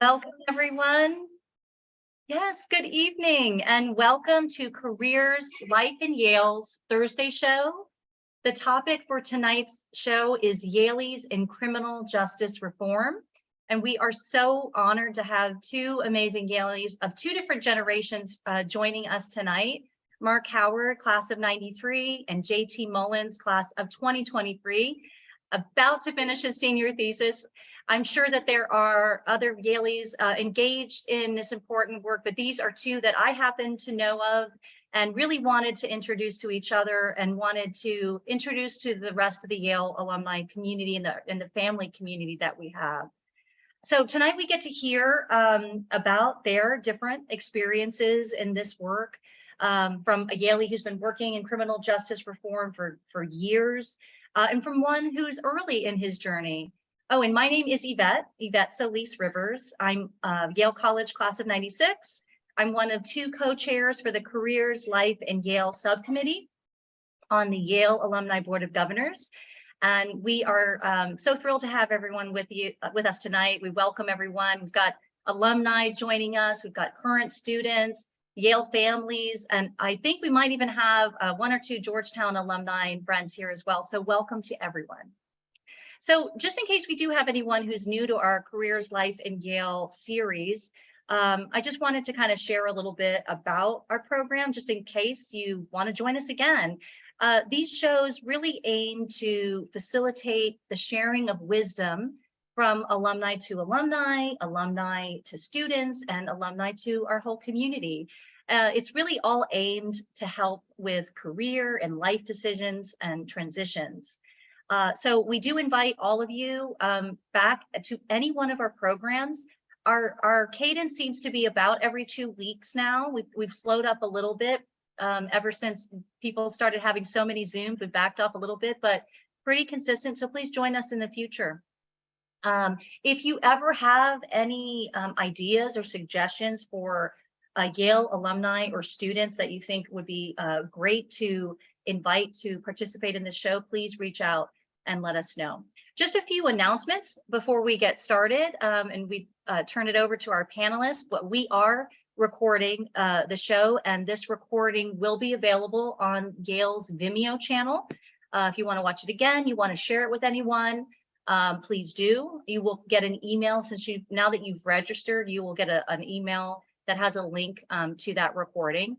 Welcome, everyone. Yes, good evening, and welcome to Careers Life in Yale's Thursday show. The topic for tonight's show is Yalies in criminal justice reform. And we are so honored to have two amazing Yalies of two different generations joining us tonight. Marc Howard, class of '93, and JT Mullins, class of 2023, about to finish his senior thesis. I'm sure that there are other Yalies engaged in this important work, but these are two that I happen to know of and really wanted to introduce to each other and wanted to introduce to the rest of the Yale alumni community and the family community that we have. So tonight we get to hear about their different experiences in this work from a Yalie who's been working in criminal justice reform for years and from one who's early in his journey. Oh, and my name is Yvette Solis Rivers. I'm Yale College class of '96. I'm one of two co-chairs for the Careers, Life, and Yale subcommittee on the Yale Alumni Board of Governors. And we are so thrilled to have everyone with us tonight. We welcome everyone. We've got alumni joining us. We've got current students, Yale families, and I think we might even have one or two Georgetown alumni and friends here as well. So welcome to everyone. So just in case we do have anyone who's new to our Careers, Life, and Yale series, I just wanted to kind of share a little bit about our program, just in case you want to join us again. These shows really aim to facilitate the sharing of wisdom from alumni to alumni, alumni to students, and alumni to our whole community. It's really all aimed to help with career and life decisions and transitions. So we do invite all of you back to any one of our programs. Our cadence seems to be about every 2 weeks now. We've slowed up a little bit ever since people started having so many Zooms. We've backed off a little bit, but pretty consistent. So please join us in the future. If you ever have any ideas or suggestions for Yale alumni or students that you think would be great to invite to participate in this show, please reach out and let us know. Just a few announcements before we get started and we turn it over to our panelists. But we are recording the show, and this recording will be available on Yale's Vimeo channel. If you want to watch it again, you want to share it with anyone, please do. You will get an email now that you've registered, you will get an email that has a link to that recording.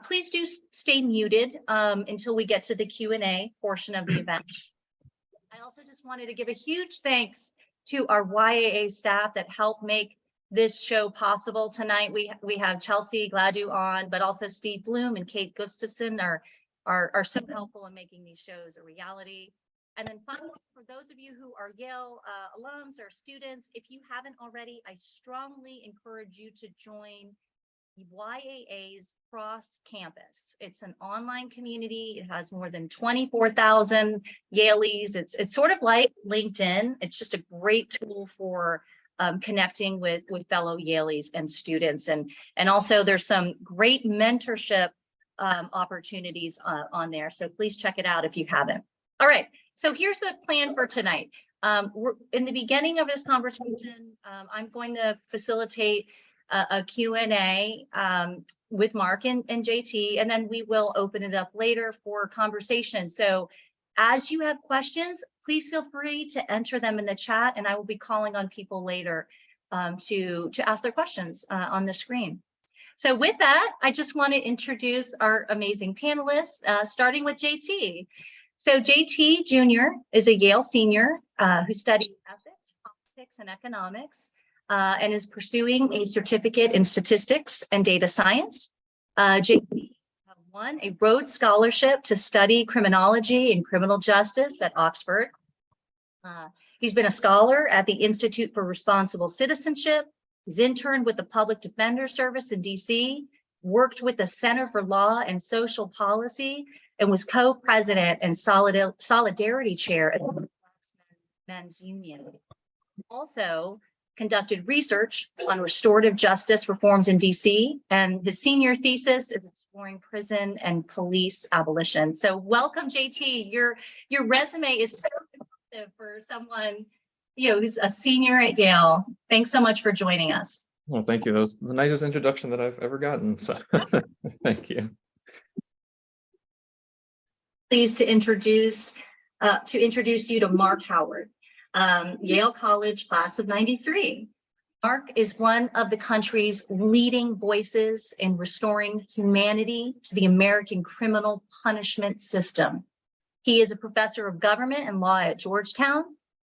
Please do stay muted until we get to the Q&A portion of the event. I also just wanted to give a huge thanks to our YAA staff that helped make this show possible tonight. We have Chelsea Gladu on, but also Steve Bloom and Kate Gustafson are so helpful in making these shows a reality. And then finally, for those of you who are Yale alums or students, if you haven't already, I strongly encourage you to join YAA's Cross Campus. It's an online community. It has more than 24,000 Yalies. It's sort of like LinkedIn. It's just a great tool for connecting with fellow Yalies and students. And also there's some great mentorship opportunities on there. So please check it out if you haven't. All right, so here's the plan for tonight. In the beginning of this conversation, I'm going to facilitate a Q&A with Marc and JT, and then we will open it up later for conversation. So as you have questions, please feel free to enter them in the chat, and I will be calling on people later to ask their questions on the screen. So with that, I just want to introduce our amazing panelists, starting with JT. So JT Jr. is a Yale senior who studied ethics, politics, and economics, and is pursuing a certificate in statistics and data science. JT won a Rhodes Scholarship to study criminology and criminal justice at Oxford. He's been a scholar at the Institute for Responsible Citizenship. He's interned with the Public Defender Service in DC, worked with the Center for Law and Social Policy, and was co-president and solidarity chair at the Men's Union. Also conducted research on restorative justice reforms in DC, and his senior thesis is exploring prison and police abolition. So welcome, JT. Your resume is so impressive for someone who's a senior at Yale. Thanks so much for joining us. Well, thank you. That was the nicest introduction that I've ever gotten. So thank you. Pleased to introduce you to Marc Howard, Yale College class of '93. Marc is one of the country's leading voices in restoring humanity to the American criminal punishment system. He is a professor of government and law at Georgetown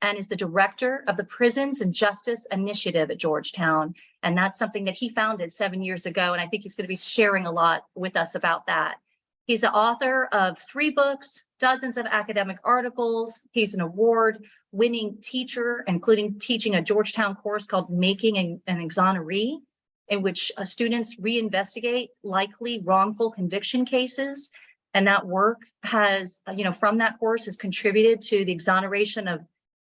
and is the director of the Prisons and Justice Initiative at Georgetown. And that's something that he founded 7 years ago. And I think he's going to be sharing a lot with us about that. He's the author of 3 books, dozens of academic articles. He's an award-winning teacher, including teaching a Georgetown course called Making an Exoneree, in which students reinvestigate likely wrongful conviction cases. And that work has, from that course has contributed to the exoneration of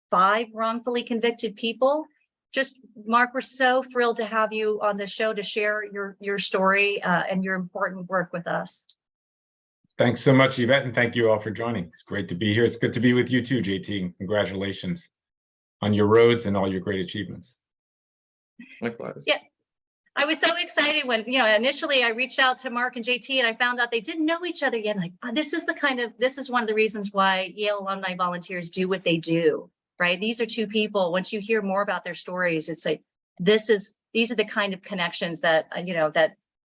5 wrongfully convicted people. Just, Marc, we're so thrilled to have you on the show to share your story and your important work with us. Thanks so much, Yvette, and thank you all for joining. It's great to be here. It's good to be with you too, JT. Congratulations on your roads and all your great achievements. Likewise. Yeah. I was so excited when, initially I reached out to Marc and JT and I found out they didn't know each other yet. Like, this is one of the reasons why Yale alumni volunteers do what they do, right? These are 2 people. Once you hear more about their stories, it's like, these are the kind of connections that,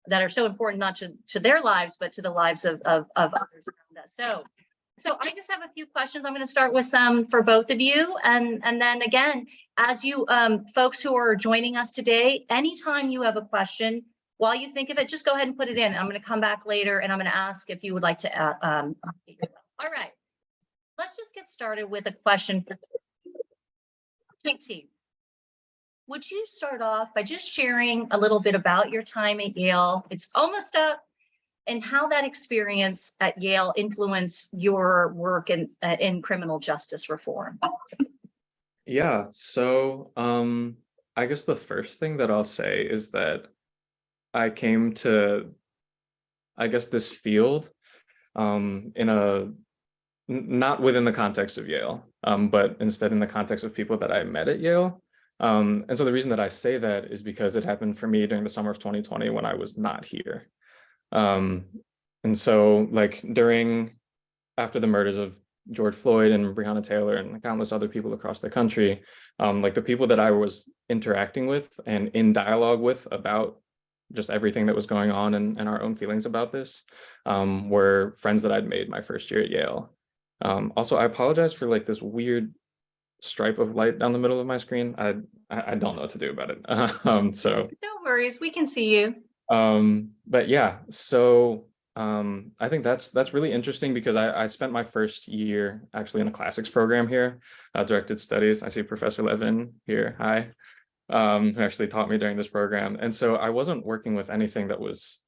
that are so important, not to their lives, but to the lives of others around us. So I just have a few questions. I'm going to start with some for both of you. And then again, as you folks who are joining us today, anytime you have a question, while you think of it, just go ahead and put it in. I'm going to come back later and I'm going to ask if you would like to ask it yourself. All right, let's just get started with a question for JT. Would you start off by just sharing a little bit about your time at Yale? It's almost up, and how that experience at Yale influenced your work in criminal justice reform. Yeah, so I guess the first thing that I'll say is that I came to, this field not within the context of Yale, but instead in the context of people that I met at Yale. And so the reason that I say that is because it happened for me during the summer of 2020 when I was not here. And so after the murders of George Floyd and Breonna Taylor and countless other people across the country, the people that I was interacting with and in dialogue with about just everything that was going on and our own feelings about this were friends that I'd made my first year at Yale. Also, I apologize for this weird stripe of light down the middle of my screen. I don't know what to do about it. So no worries, we can see you. But yeah, so I think that's really interesting because I spent my first year actually in a classics program here, directed studies. I see Professor Levin here. Hi. Who actually taught me during this program. And so I wasn't working with anything that was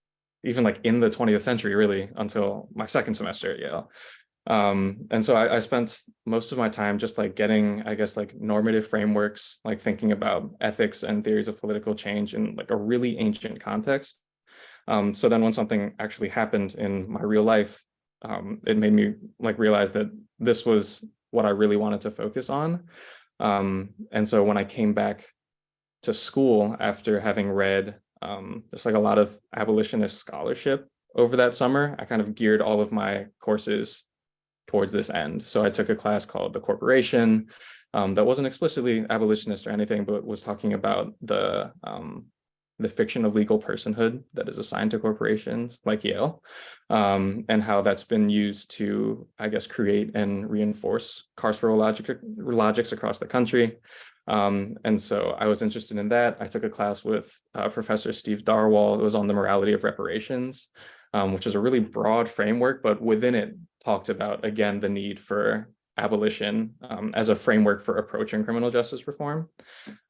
even in the 20th century really until my second semester at Yale. And so I spent most of my time just getting, normative frameworks, thinking about ethics and theories of political change in a really ancient context. So then when something actually happened in my real life, it made me realize that this was what I really wanted to focus on. And so when I came back to school after having read just a lot of abolitionist scholarship over that summer, I kind of geared all of my courses towards this end. So I took a class called The Corporation that wasn't explicitly abolitionist or anything, but was talking about the fiction of legal personhood that is assigned to corporations like Yale, and how that's been used to, create and reinforce carceral logics across the country. And so I was interested in that. I took a class with Professor Steve Darwall. It was on the morality of reparations, which is a really broad framework, but within it talked about, again, the need for abolition as a framework for approaching criminal justice reform.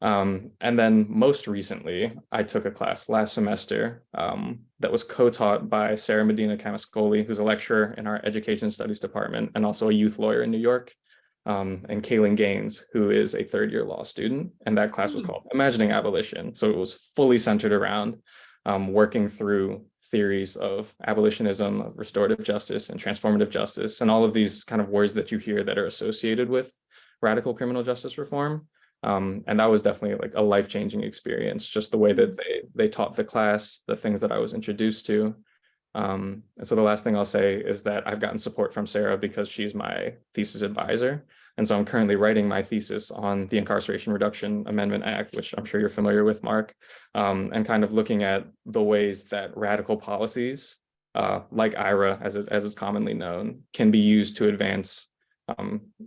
And then most recently, I took a class last semester that was co-taught by Sarah Medina Camascoli, who's a lecturer in our education studies department and also a youth lawyer in New York, and Kaylin Gaines, who is a third-year law student. And that class was called Imagining Abolition. So it was fully centered around working through theories of abolitionism, of restorative justice and transformative justice, and all of these kind of words that you hear that are associated with radical criminal justice reform. And that was definitely like a life-changing experience, just the way that they taught the class, the things that I was introduced to. And so the last thing I'll say is that I've gotten support from Sarah because she's my thesis advisor. And so I'm currently writing my thesis on the Incarceration Reduction Amendment Act, which I'm sure you're familiar with, Mark, and kind of looking at the ways that radical policies, like IRA, as is commonly known, can be used to advance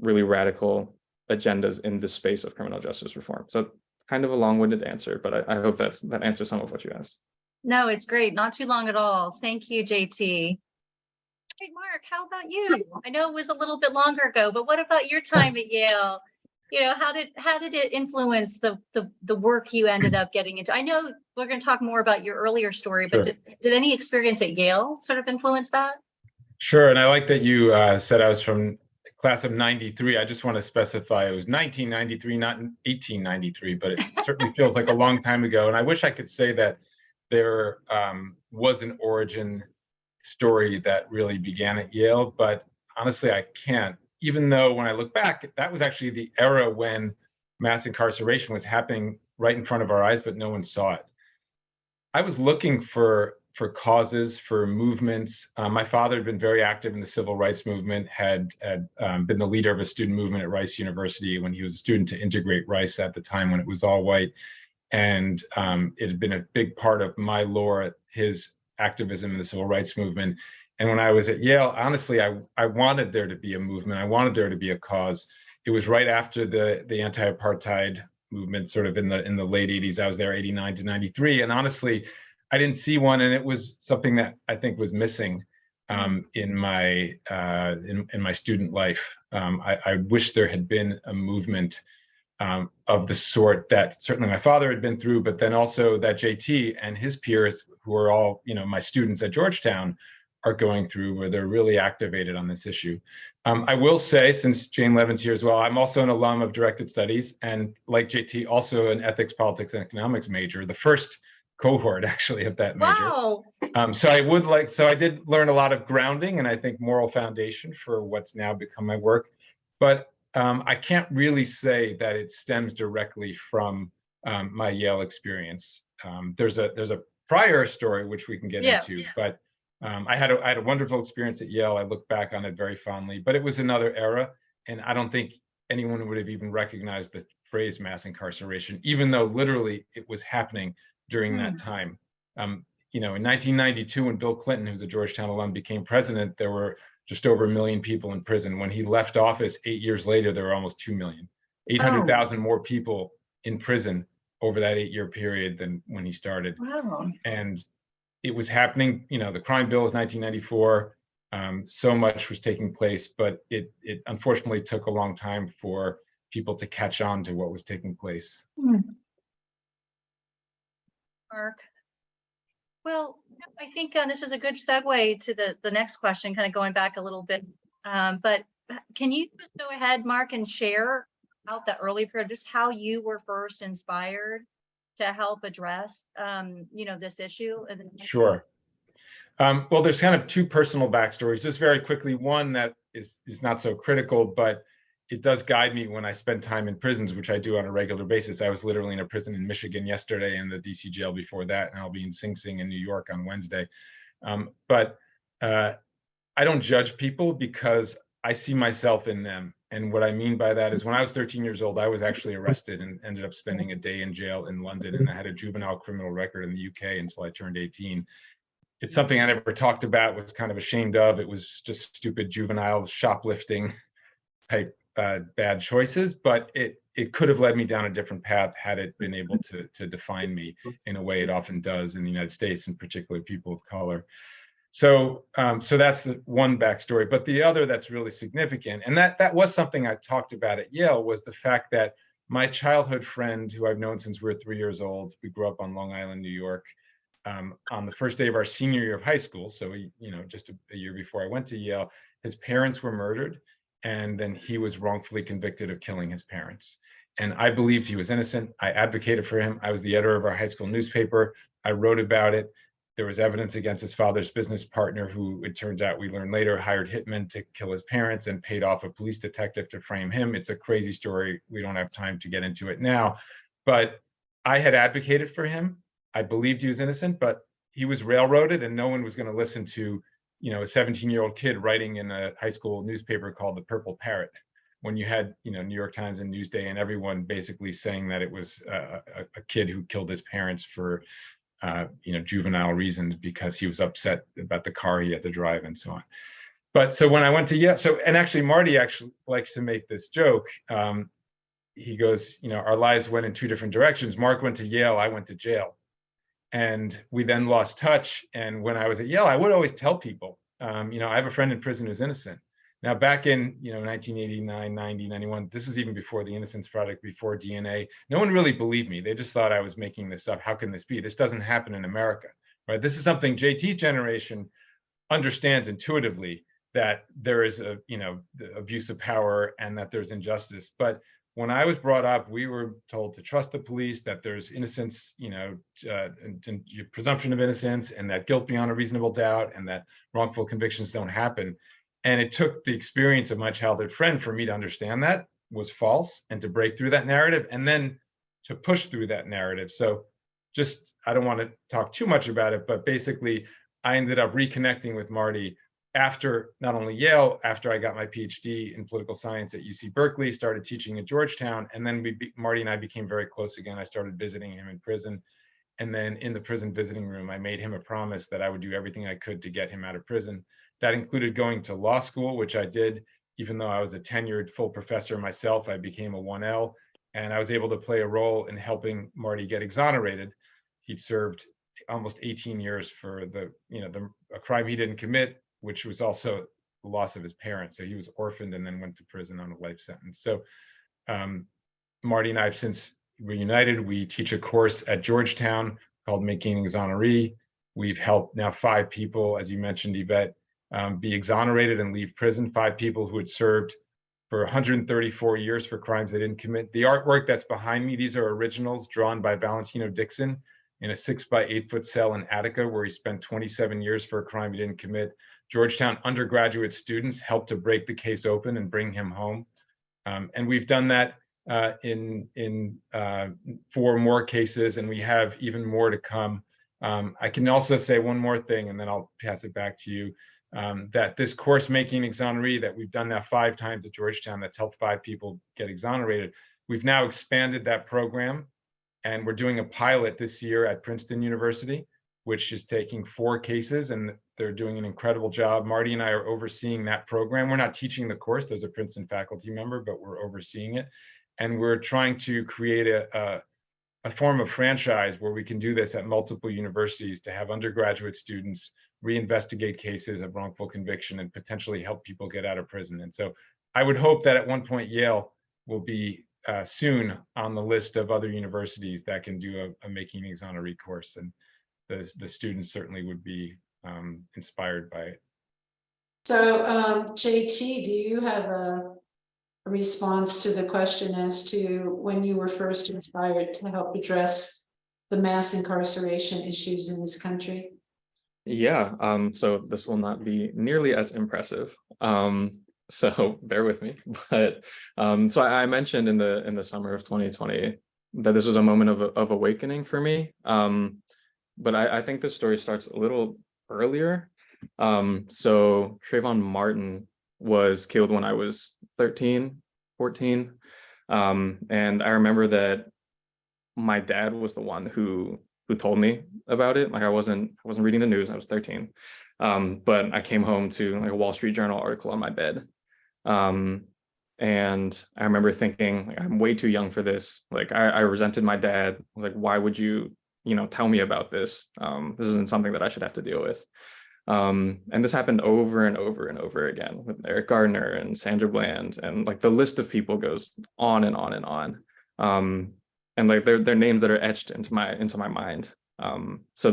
really radical agendas in the space of criminal justice reform. So kind of a long-winded answer, but I hope that answers some of what you asked. No, it's great. Not too long at all. Thank you, JT. Hey, Mark, how about you? I know it was a little bit longer ago, but what about your time at Yale? You know, how did it influence the work you ended up getting into? I know we're going to talk more about your earlier story, but Sure. did any experience at Yale sort of influence that? Sure, and I like that you said I was from the class of 93. I just want to specify it was 1993, not 1893, but it certainly feels like a long time ago. And I wish I could say that there was an origin story that really began at Yale, but honestly, I can't. Even though when I look back, that was actually the era when mass incarceration was happening right in front of our eyes, but no one saw it. I was looking for causes, for movements. My father had been very active in the civil rights movement, had been the leader of a student movement at Rice University when he was a student to integrate Rice at the time when it was all white. And it had been a big part of my lore, his activism in the civil rights movement. And when I was at Yale, honestly, I wanted there to be a movement. I wanted there to be a cause. It was right after the anti-apartheid movement, sort of in the late 80s. I was there 89 to 93. And honestly, I didn't see one. And it was something that I think was missing in my student life. I wish there had been a movement of the sort that certainly my father had been through, but then also that JT and his peers, who are all, my students at Georgetown, are going through, where they're really activated on this issue. I will say, since Jane Levin's here as well, I'm also an alum of directed studies, and like JT, also an ethics, politics, and economics major, the first cohort actually of that major. Wow. So I did learn a lot of grounding and I think moral foundation for what's now become my work, but I can't really say that it stems directly from my Yale experience. There's a prior story which we can get into, but I had a wonderful experience at Yale. I look back on it very fondly, but it was another era, and I don't think anyone would have even recognized the phrase mass incarceration, even though literally it was happening during that time. In 1992, when Bill Clinton, who's a Georgetown alum, became president, there were just over 1 million people in prison. When he left office 8 years later, there were almost 2 million, 800,000 more people in prison over that 8-year period than when he started. Wow. And it was happening, the crime bill was 1994. So much was taking place, but it unfortunately took a long time for people to catch on to what was taking place. Mark. Well, I think this is a good segue to the next question, kind of going back a little bit. But can you just go ahead, Mark, and share about the early period, just how you were first inspired to help address, this issue? Sure. Well, there's kind of two personal backstories. Just very quickly, one that is not so critical, but it does guide me when I spend time in prisons, which I do on a regular basis. I was literally in a prison in Michigan yesterday and the DC jail before that, and I'll be in Sing Sing in New York on Wednesday. But I don't judge people because I see myself in them. And what I mean by that is when I was 13 years old, I was actually arrested and ended up spending a day in jail in London. And I had a juvenile criminal record in the UK until I turned 18. It's something I never talked about, was kind of ashamed of. It was just stupid juvenile shoplifting type bad choices, but it could have led me down a different path had it been able to define me in a way it often does in the United States, and particularly people of color. So that's the one backstory. But the other that's really significant, and that was something I talked about at Yale, was the fact that my childhood friend, who I've known since we were 3 years old, we grew up on Long Island, New York, on the first day of our senior year of high school, so just a year before I went to Yale, his parents were murdered, and then he was wrongfully convicted of killing his parents. And I believed he was innocent. I advocated for him. I was the editor of our high school newspaper. I wrote about it. There was evidence against his father's business partner, who it turns out, we learned later, hired hitmen to kill his parents and paid off a police detective to frame him. It's a crazy story. We don't have time to get into it now. But I had advocated for him. I believed he was innocent, but he was railroaded, and no one was going to listen to, a 17-year-old kid writing in a high school newspaper called the Purple Parrot, when you had, New York Times and Newsday and everyone basically saying that it was a kid who killed his parents for juvenile reasons because he was upset about the car he had to drive and so on. But so when I went to Yale, and actually Marty actually likes to make this joke. He goes, our lives went in two different directions. Marc went to Yale, I went to jail. And we then lost touch. And when I was at Yale, I would always tell people, I have a friend in prison who's innocent. Now, back in 1989, 90, 91, this was even before the Innocence Project, before DNA. No one really believed me. They just thought I was making this up. How can this be? This doesn't happen in America, right? This is something JT's generation understands intuitively, that there is the abuse of power and that there's injustice. But when I was brought up, we were told to trust the police, that there's innocence, presumption of innocence, and that guilt beyond a reasonable doubt, and that wrongful convictions don't happen. And it took the experience of my childhood friend for me to understand that was false and to break through that narrative and then to push through that narrative. So I don't want to talk too much about it, but basically I ended up reconnecting with Marty after not only Yale, after I got my PhD in political science at UC Berkeley, started teaching at Georgetown, and then Marty and I became very close again. I started visiting him in prison. And then in the prison visiting room, I made him a promise that I would do everything I could to get him out of prison. That included going to law school, which I did. Even though I was a tenured full professor myself, I became a 1L, and I was able to play a role in helping Marty get exonerated. He'd served almost 18 years for a crime he didn't commit, which was also the loss of his parents. So he was orphaned and then went to prison on a life sentence. So Marty and I have since reunited. We teach a course at Georgetown called Making Exoneree. We've helped now 5 people, as you mentioned, Yvette, be exonerated and leave prison. 5 people who had served for 134 years for crimes they didn't commit. The artwork that's behind me, these are originals drawn by Valentino Dixon in a 6-by-8-foot cell in Attica, where he spent 27 years for a crime he didn't commit. Georgetown undergraduate students helped to break the case open and bring him home. And we've done that in 4 more cases, and we have even more to come. I can also say one more thing, and then I'll pass it back to you, that this course, Making Exoneree, that we've done now 5 times at Georgetown, that's helped 5 people get exonerated. We've now expanded that program, and we're doing a pilot this year at Princeton University, which is taking 4 cases, and they're doing an incredible job. Marty and I are overseeing that program. We're not teaching the course. There's a Princeton faculty member, but we're overseeing it. And we're trying to create a form of franchise where we can do this at multiple universities to have undergraduate students reinvestigate cases of wrongful conviction and potentially help people get out of prison. And so I would hope that at one point Yale will be soon on the list of other universities that can do a Making Exoneree course. And the students certainly would be inspired by it. So JT, do you have a response to the question as to when you were first inspired to help address the mass incarceration issues in this country? Yeah, so this will not be nearly as impressive. So bear with me. But so I mentioned in the summer of 2020 that this was a moment of awakening for me. But I think this story starts a little earlier. So Trayvon Martin was killed when I was 13, 14. And I remember that my dad was the one who told me about it. Like I wasn't reading the news. I was 13. But I came home to like a Wall Street Journal article on my bed. And I remember thinking, like, I'm way too young for this. Like I resented my dad. I was like, why would you tell me about this? This isn't something that I should have to deal with. And this happened over and over and over again with Eric Gardner and Sandra Bland, and like the list of people goes on and on and on. And like they're names that are etched into my mind. So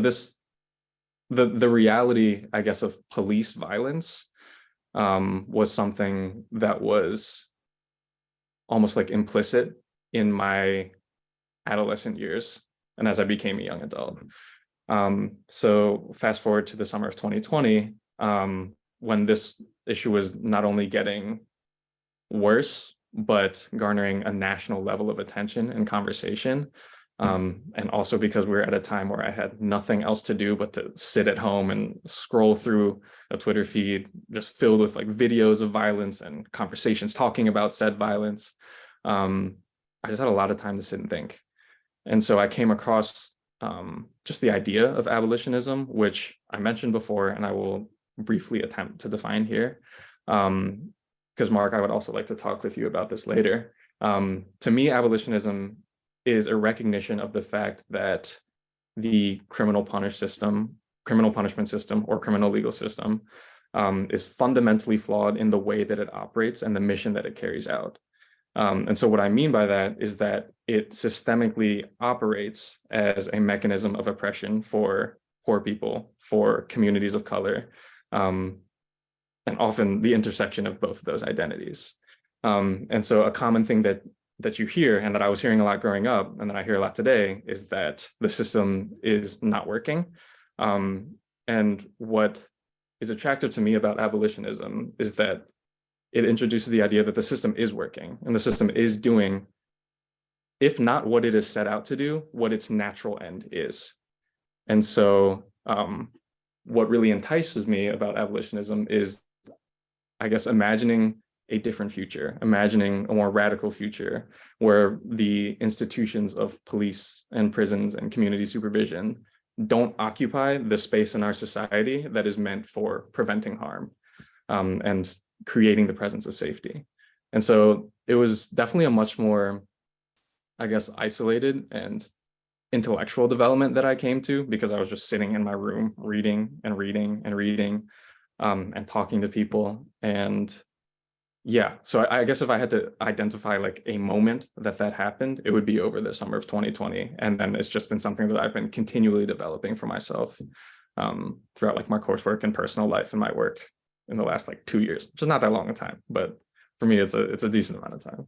the reality, I guess, of police violence was something that was almost like implicit in my adolescent years and as I became a young adult. So fast forward to the summer of 2020, when this issue was not only getting worse, but garnering a national level of attention and conversation. And also because we were at a time where I had nothing else to do but to sit at home and scroll through a Twitter feed just filled with like videos of violence and conversations talking about said violence. I just had a lot of time to sit and think. And so I came across just the idea of abolitionism, which I mentioned before, and I will briefly attempt to define here. Because Mark, I would also like to talk with you about this later. To me, abolitionism is a recognition of the fact that the criminal punishment system, or criminal legal system is fundamentally flawed in the way that it operates and the mission that it carries out. And so what I mean by that is that it systemically operates as a mechanism of oppression for poor people, for communities of color, and often the intersection of both of those identities. And so a common thing that you hear, and that I was hearing a lot growing up, and that I hear a lot today, is that the system is not working. And what is attractive to me about abolitionism is that it introduces the idea that the system is working, and the system is doing, if not what it is set out to do, what its natural end is. And so what really entices me about abolitionism is, I guess, imagining a different future, imagining a more radical future where the institutions of police and prisons and community supervision don't occupy the space in our society that is meant for preventing harm and creating the presence of safety. And so it was definitely a much more, I guess, isolated and intellectual development that I came to, because I was just sitting in my room reading and reading and reading and talking to people. And yeah, so I guess if I had to identify like a moment that happened, it would be over the summer of 2020. And then it's just been something that I've been continually developing for myself throughout like my coursework and personal life and my work in the last like 2 years, which is not that long a time, but for me, it's a decent amount of time.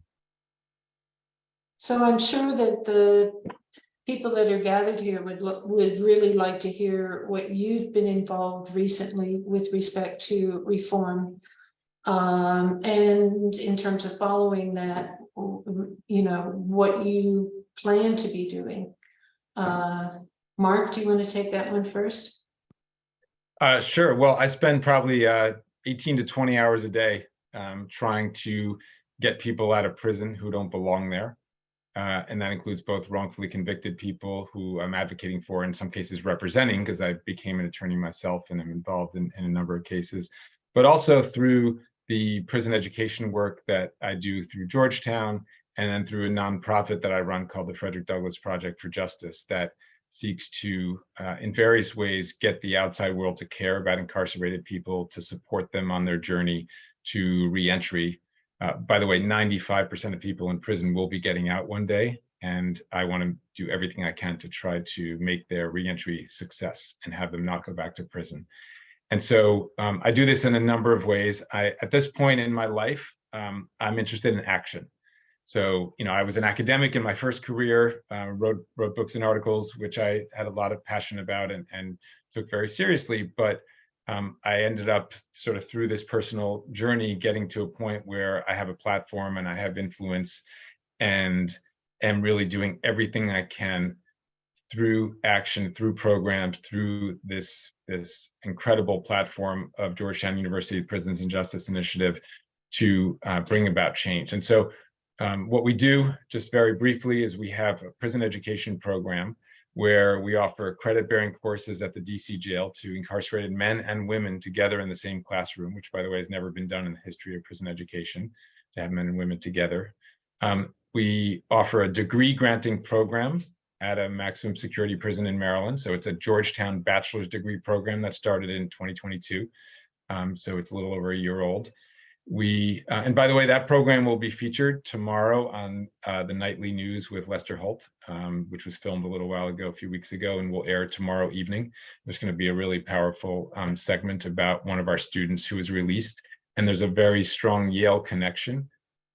So I'm sure that the people that are gathered here would really like to hear what you've been involved recently with respect to reform. And in terms of following that, you know, what you plan to be doing. Mark, do you want to take that one first? Sure. Well, I spend probably 18 to 20 hours a day trying to get people out of prison who don't belong there. And that includes both wrongfully convicted people who I'm advocating for, in some cases representing, because I became an attorney myself and I'm involved in a number of cases, but also through the prison education work that I do through Georgetown, and then through a nonprofit that I run called the Frederick Douglass Project for Justice, that seeks to, in various ways, get the outside world to care about incarcerated people, to support them on their journey to reentry. By the way, 95% of people in prison will be getting out one day, and I want to do everything I can to try to make their reentry success and have them not go back to prison. And so I do this in a number of ways. At this point in my life, I'm interested in action. So, you know, I was an academic in my first career, wrote books and articles, which I had a lot of passion about and took very seriously. But I ended up sort of through this personal journey getting to a point where I have a platform and I have influence and am really doing everything I can through action, through programs, through this incredible platform of Georgetown University Prisons and Justice Initiative to bring about change. And so what we do, just very briefly, is we have a prison education program where we offer credit-bearing courses at the DC jail to incarcerated men and women together in the same classroom, which, by the way, has never been done in the history of prison education, to have men and women together. We offer a degree-granting program at a maximum security prison in Maryland. So it's a Georgetown bachelor's degree program that started in 2022. So it's a little over a year old. And by the way, that program will be featured tomorrow on the nightly news with Lester Holt, which was filmed a little while ago, a few weeks ago, and will air tomorrow evening. There's going to be a really powerful segment about one of our students who was released. And there's a very strong Yale connection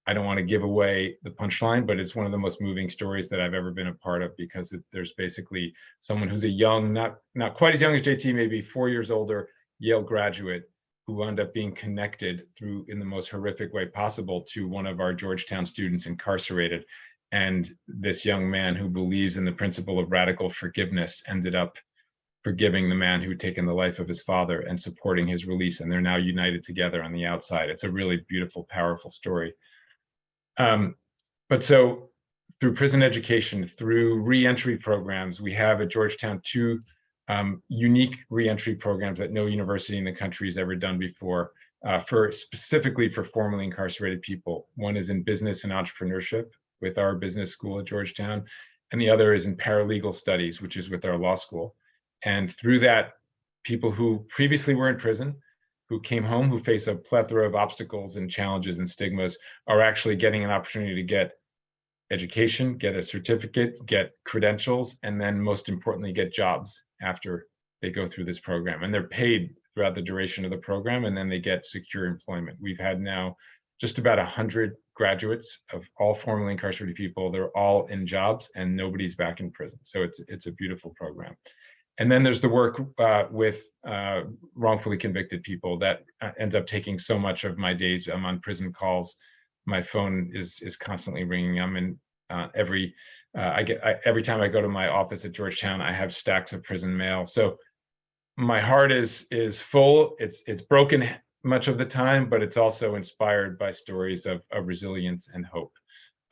I don't want to give away the punchline, but it's one of the most moving stories that I've ever been a part of, because there's basically someone who's a young, not quite as young as JT, maybe 4 years older, Yale graduate, who wound up being connected through, in the most horrific way possible, to one of our Georgetown students incarcerated. And this young man who believes in the principle of radical forgiveness ended up forgiving the man who had taken the life of his father and supporting his release. And they're now united together on the outside. It's a really beautiful, powerful story. But so through prison education, through reentry programs, we have at Georgetown 2 unique reentry programs that no university in the country has ever done before, specifically for formerly incarcerated people. One is in business and entrepreneurship with our business school at Georgetown, and the other is in paralegal studies, which is with our law school. And through that, people who previously were in prison, who came home, who face a plethora of obstacles and challenges and stigmas, are actually getting an opportunity to get education, get a certificate, get credentials, and then most importantly, get jobs after they go through this program. And they're paid throughout the duration of the program, and then they get secure employment. We've had now just about 100 graduates of all formerly incarcerated people. They're all in jobs and nobody's back in prison. So it's a beautiful program. And then there's the work with wrongfully convicted people that ends up taking so much of my days. I'm on prison calls. My phone is constantly ringing. I'm in every time I go to my office at Georgetown, I have stacks of prison mail. So my heart is full. It's broken much of the time, but it's also inspired by stories of resilience and hope.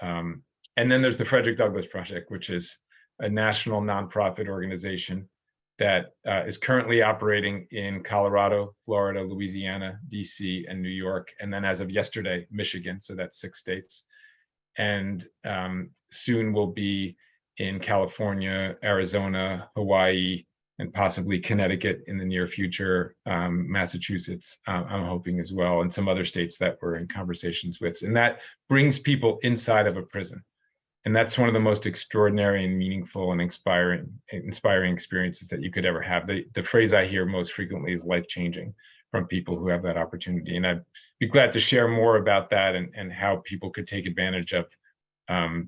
And then there's the Frederick Douglass Project, which is a national nonprofit organization that is currently operating in Colorado, Florida, Louisiana, DC, and New York, and then as of yesterday, Michigan, so that's 6 states. And soon will be in California, Arizona, Hawaii, and possibly Connecticut in the near future, Massachusetts, I'm hoping as well, and some other states that we're in conversations with. And that brings people inside of a prison. And that's one of the most extraordinary and meaningful and inspiring experiences that you could ever have. The phrase I hear most frequently is life-changing from people who have that opportunity. And I'd be glad to share more about that and how people could take advantage of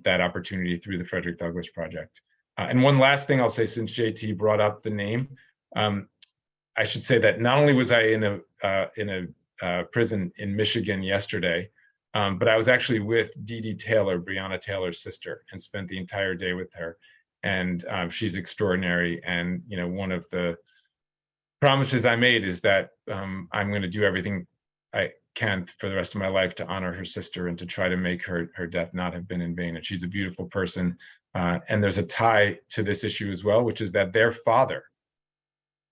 that opportunity through the Frederick Douglass Project. And one last thing I'll say, since JT brought up the name, I should say that not only was I in a prison in Michigan yesterday, but I was actually with Dee Dee Taylor, Breonna Taylor's sister, and spent the entire day with her. And she's extraordinary. And one of the promises I made is that I'm going to do everything I can for the rest of my life to honor her sister and to try to make her death not have been in vain. And she's a beautiful person. And there's a tie to this issue as well, which is that their father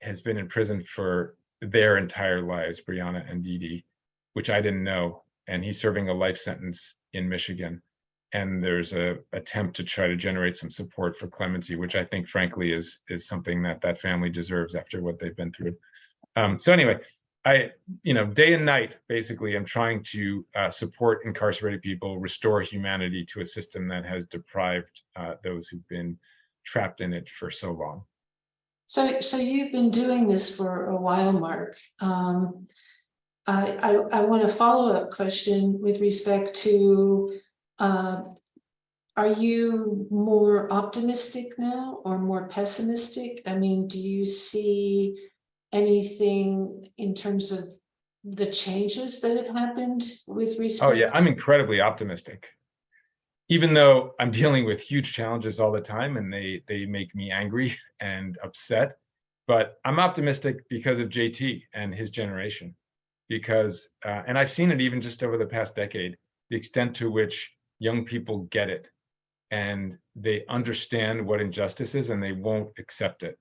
has been in prison for their entire lives, Breonna and Dee Dee, which I didn't know. And he's serving a life sentence in Michigan. And there's an attempt to try to generate some support for clemency, which I think, frankly, is something that family deserves after what they've been through. So anyway, day and night, basically, I'm trying to support incarcerated people, restore humanity to a system that has deprived those who've been trapped in it for so long. So you've been doing this for a while, Marc. I want a follow-up question with respect to, are you more optimistic now or more pessimistic? I mean, do you see anything in terms of the changes that have happened with respect? Oh yeah, I'm incredibly optimistic. Even though I'm dealing with huge challenges all the time and they make me angry and upset, but I'm optimistic because of JT and his generation. Because, and I've seen it even just over the past decade, the extent to which young people get it and they understand what injustice is and they won't accept it.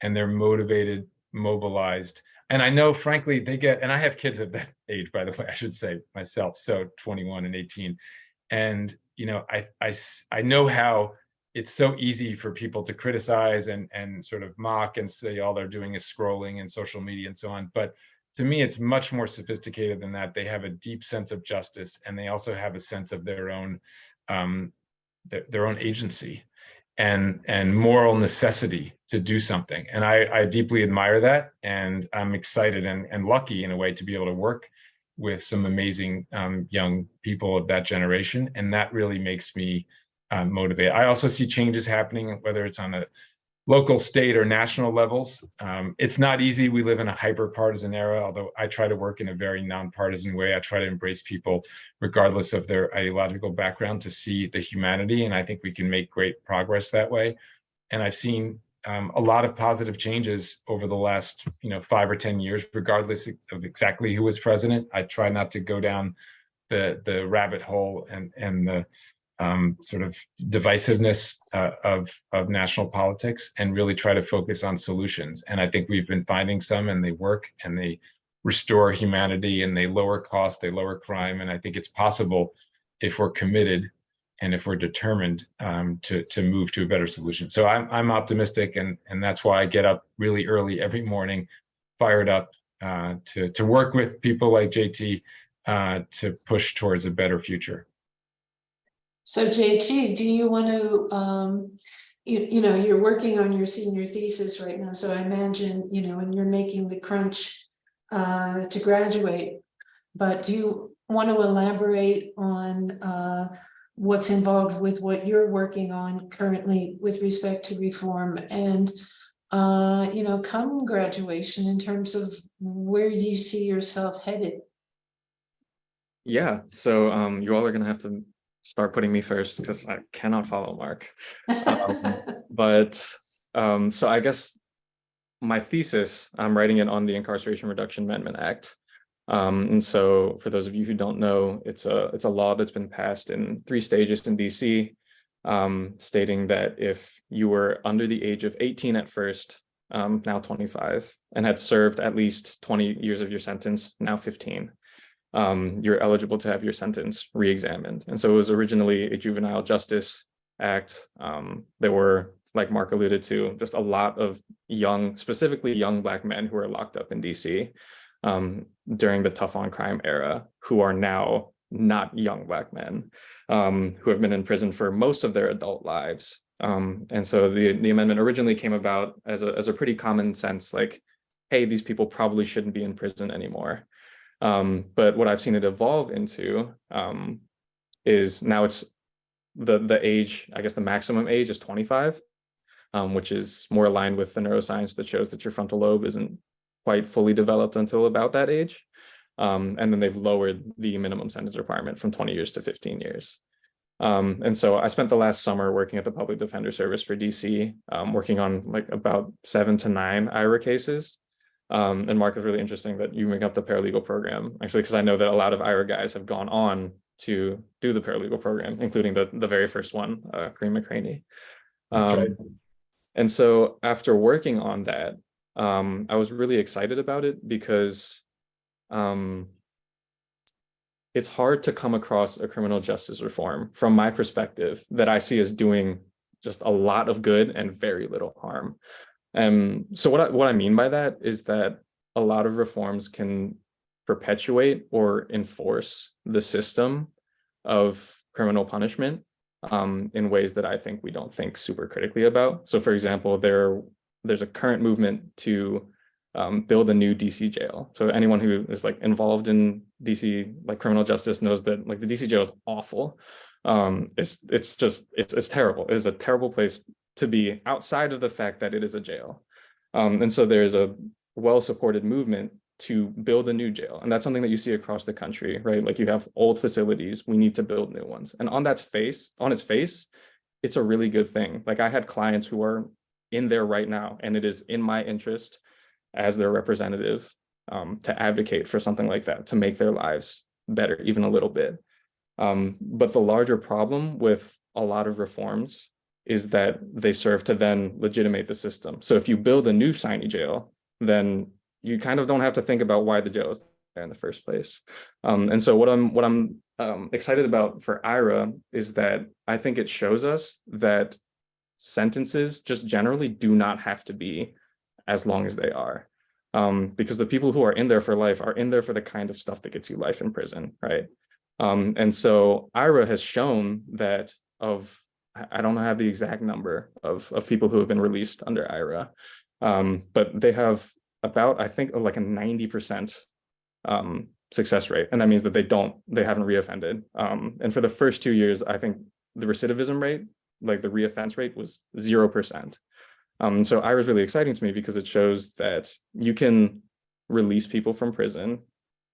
And they're motivated, mobilized. And I know, frankly, and I have kids of that age, by the way, I should say myself, so 21 and 18. And, I know how it's so easy for people to criticize and sort of mock and say all they're doing is scrolling and social media and so on. But to me, it's much more sophisticated than that. They have a deep sense of justice, and they also have a sense of their own agency and moral necessity to do something. And I deeply admire that, and I'm excited and lucky in a way to be able to work with some amazing young people of that generation, and that really makes me motivated. I also see changes happening, whether it's on a local, state, or national levels. It's not easy. We live in a hyper-partisan era, although I try to work in a very nonpartisan way. I try to embrace people regardless of their ideological background to see the humanity, and I think we can make great progress that way. And I've seen a lot of positive changes over the last 5 or 10 years, regardless of exactly who was president. I try not to go down the rabbit hole and the sort of divisiveness of national politics, and really try to focus on solutions. And I think we've been finding some, and they work, and they restore humanity, and they lower costs, they lower crime. And I think it's possible if we're committed and if we're determined to move to a better solution. So I'm optimistic, and that's why I get up really early every morning, fired up to work with people like JT to push towards a better future. So JT, do you want to, you're working on your senior thesis right now, so I imagine, and you're making the crunch to graduate, but do you want to elaborate on what's involved with what you're working on currently with respect to reform and, come graduation, in terms of where you see yourself headed? Yeah, so you all are going to have to start putting me first because I cannot follow Mark. So I guess my thesis, I'm writing it on the Incarceration Reduction Amendment Act. And so for those of you who don't know, it's a law that's been passed in 3 stages in DC, stating that if you were under the age of 18 at first, now 25, and had served at least 20 years of your sentence, now 15, you're eligible to have your sentence re-examined. And so it was originally a Juvenile Justice Act. There were, like Mark alluded to, just a lot of specifically young Black men who were locked up in DC during the tough on crime era, who are now not young Black men, who have been in prison for most of their adult lives. And so the amendment originally came about as a pretty common sense, like, hey, these people probably shouldn't be in prison anymore. But what I've seen it evolve into is now it's the age, I guess the maximum age is 25, which is more aligned with the neuroscience that shows that your frontal lobe isn't quite fully developed until about that age. And then they've lowered the minimum sentence requirement from 20 years to 15 years. And so I spent the last summer working at the Public Defender Service for DC, working on like about 7 to 9 IRA cases. And Mark, is really interesting that you bring up the paralegal program, actually, because I know that a lot of IRA guys have gone on to do the paralegal program, including the very first one, Kareem McCraney. And so after working on that, I was really excited about it because it's hard to come across a criminal justice reform, from my perspective, that I see as doing just a lot of good and very little harm. So what I mean by that is that a lot of reforms can perpetuate or enforce the system of criminal punishment in ways that I think we don't think super critically about. So for example, there's a current movement to build a new DC jail. So anyone who is like involved in DC like criminal justice knows that like the DC jail is awful. It's terrible. It is a terrible place to be, outside of the fact that it is a jail. And so there's a well-supported movement to build a new jail. And that's something that you see across the country, right? Like you have old facilities, we need to build new ones. And on its face, it's a really good thing. Like I had clients who are in there right now, and it is in my interest as their representative to advocate for something like that, to make their lives better, even a little bit. But the larger problem with a lot of reforms is that they serve to then legitimate the system. So if you build a new shiny jail, then you kind of don't have to think about why the jail is there in the first place. And so what I'm excited about for IRA is that I think it shows us that sentences just generally do not have to be as long as they are. Because the people who are in there for life are in there for the kind of stuff that gets you life in prison, right? And so IRA has shown that I don't have the exact number of people who have been released under IRA, but they have about, I think, like a 90% success rate. And that means that they haven't reoffended. And for the first 2 years, I think the recidivism rate, like the reoffense rate, was 0%. So I was really exciting to me because it shows that you can release people from prison,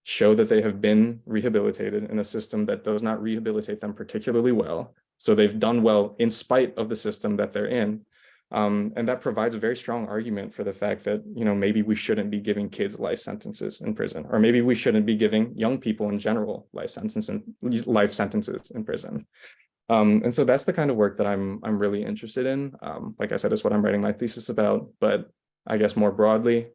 show that they have been rehabilitated in a system that does not rehabilitate them particularly well. So they've done well in spite of the system that they're in. And that provides a very strong argument for the fact that, maybe we shouldn't be giving kids life sentences in prison, or maybe we shouldn't be giving young people in general life sentences in prison. And so that's the kind of work that I'm really interested in. Like I said, it's what I'm writing my thesis about, but I guess more broadly,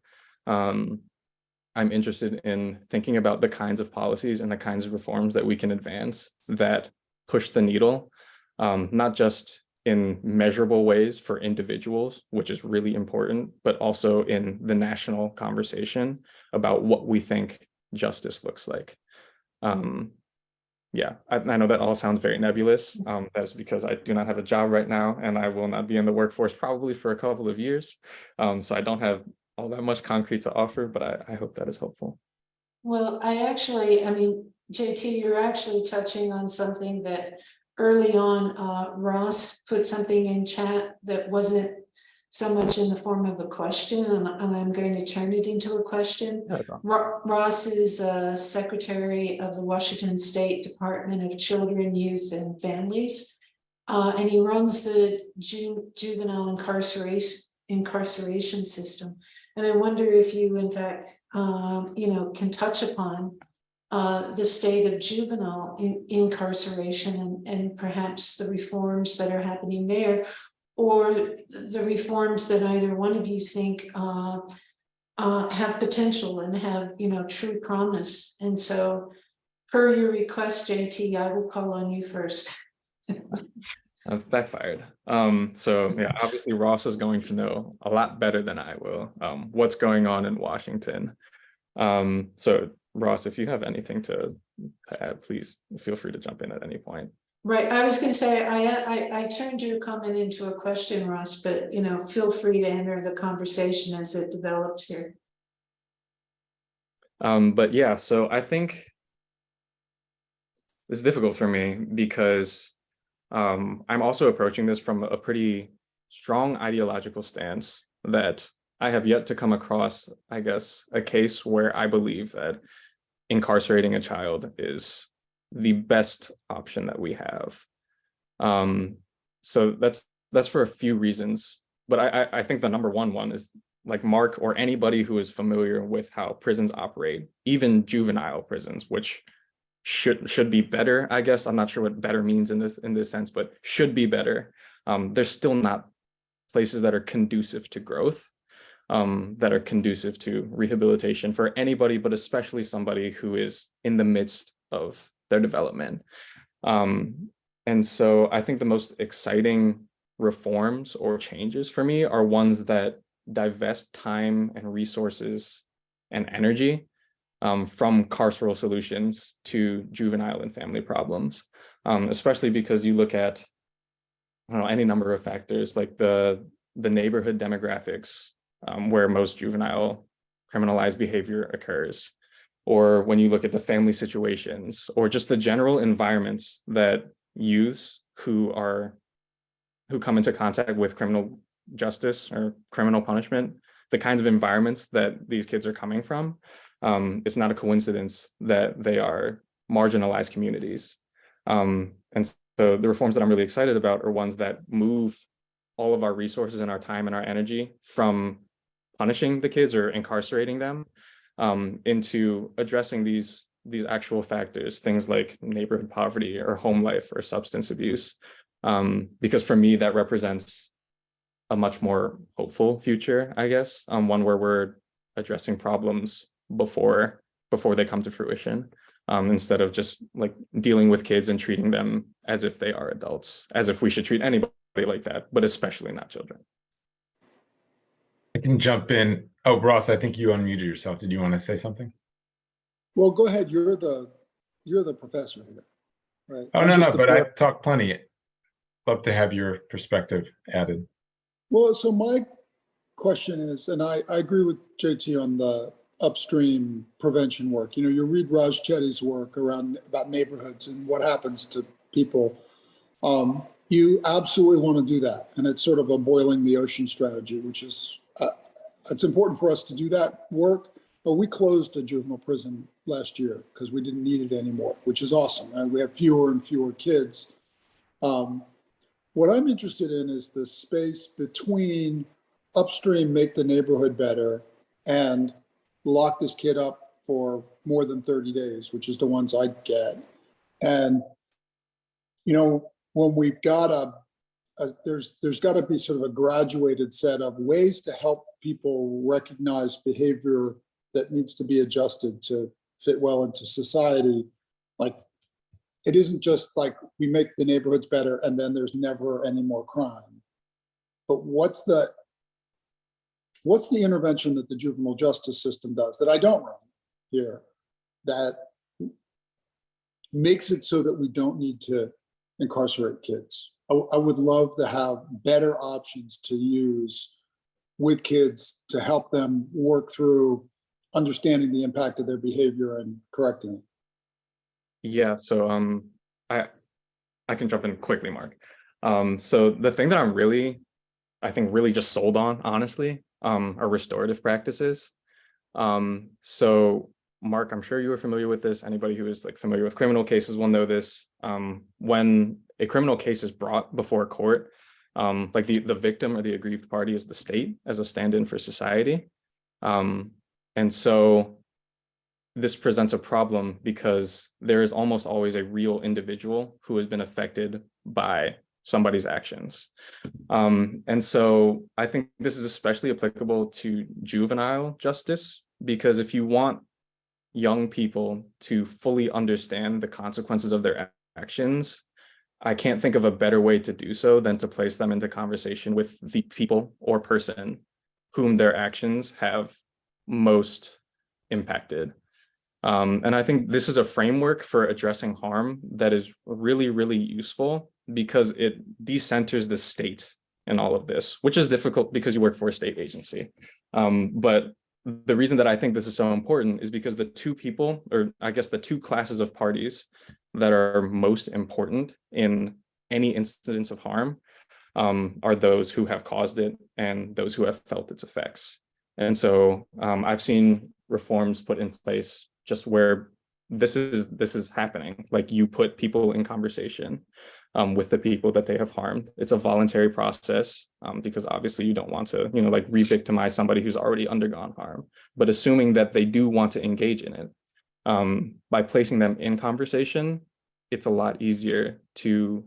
I'm interested in thinking about the kinds of policies and the kinds of reforms that we can advance that push the needle, not just in measurable ways for individuals, which is really important, but also in the national conversation about what we think justice looks like. Yeah, I know that all sounds very nebulous. That's because I do not have a job right now, and I will not be in the workforce probably for a couple of years. So I don't have all that much concrete to offer, but I hope that is helpful. Well, JT, you're actually touching on something that early on, Ross put something in chat that wasn't so much in the form of a question, and I'm going to turn it into a question. Ross is secretary of the Washington State Department of Children, Youth, and Families, and he runs the juvenile incarceration system. And I wonder if you, in fact, can touch upon the state of juvenile incarceration and perhaps the reforms that are happening there, or the reforms that either one of you think have potential and have true promise. And so, per your request, JT, I will call on you first. Backfired. So yeah, obviously Ross is going to know a lot better than I will what's going on in Washington. So Ross, if you have anything to add, please feel free to jump in at any point. Right. I was going to say, I turned your comment into a question, Ross, but feel free to enter the conversation as it develops here. But yeah, so I think it's difficult for me because I'm also approaching this from a pretty strong ideological stance that I have yet to come across, I guess, a case where I believe that incarcerating a child is the best option that we have. So that's for a few reasons, but I think the number one is, like, Marc or anybody who is familiar with how prisons operate, even juvenile prisons, which should be better, I guess. I'm not sure what better means in this sense, but should be better. There's still not places that are conducive to growth, that are conducive to rehabilitation for anybody, but especially somebody who is in the midst of their development. And so I think the most exciting reforms or changes for me are ones that divest time and resources and energy from carceral solutions to juvenile and family problems, especially because you look at, I don't know, any number of factors like the neighborhood demographics where most juvenile criminalized behavior occurs, or when you look at the family situations, or just the general environments that youths who come into contact with criminal justice or criminal punishment, the kinds of environments that these kids are coming from. It's not a coincidence that they are marginalized communities. And so the reforms that I'm really excited about are ones that move all of our resources and our time and our energy from punishing the kids or incarcerating them into addressing these actual factors, things like neighborhood poverty or home life or substance abuse. Because for me, that represents a much more hopeful future, I guess, one where we're addressing problems before they come to fruition, instead of just like dealing with kids and treating them as if they are adults, as if we should treat anybody like that, but especially not children. I can jump in. Oh, Ross, I think you unmuted yourself. Did you want to say something? Well, go ahead. You're the professor here, right? Oh, no, but I've talked plenty. Love to have your perspective added. Well, so my question is, and I agree with JT on the upstream prevention work. You know, you read Raj Chetty's work around about neighborhoods and what happens to people. You absolutely want to do that. And it's sort of a boiling the ocean strategy, which is, it's important for us to do that work. But we closed a juvenile prison last year because we didn't need it anymore, which is awesome. And we have fewer and fewer kids. What I'm interested in is the space between upstream, make the neighborhood better, and lock this kid up for more than 30 days, which is the ones I get. And, you know, when we've got there's got to be sort of a graduated set of ways to help people recognize behavior that needs to be adjusted to fit well into society. Like, it isn't just like we make the neighborhoods better and then there's never any more crime. But what's the intervention that the juvenile justice system does that I don't run here that makes it so that we don't need to incarcerate kids? I would love to have better options to use with kids to help them work through understanding the impact of their behavior and correcting it. Yeah, so I can jump in quickly, Mark. So the thing that I think really just sold on, honestly, are restorative practices. So Mark, I'm sure you are familiar with this. Anybody who is like familiar with criminal cases will know this. When a criminal case is brought before a court, like the victim or the aggrieved party is the state as a stand-in for society. And so this presents a problem because there is almost always a real individual who has been affected by somebody's actions. And so I think this is especially applicable to juvenile justice, because if you want young people to fully understand the consequences of their actions, I can't think of a better way to do so than to place them into conversation with the people or person whom their actions have most impacted. And I think this is a framework for addressing harm that is really, really useful because it decenters the state in all of this, which is difficult because you work for a state agency. But the reason that I think this is so important is because the two people, or I guess the two classes of parties that are most important in any incidence of harm are those who have caused it and those who have felt its effects. And so I've seen reforms put in place just where this is happening. Like, you put people in conversation with the people that they have harmed. It's a voluntary process because obviously you don't want to, like re-victimize somebody who's already undergone harm. But assuming that they do want to engage in it, by placing them in conversation, it's a lot easier to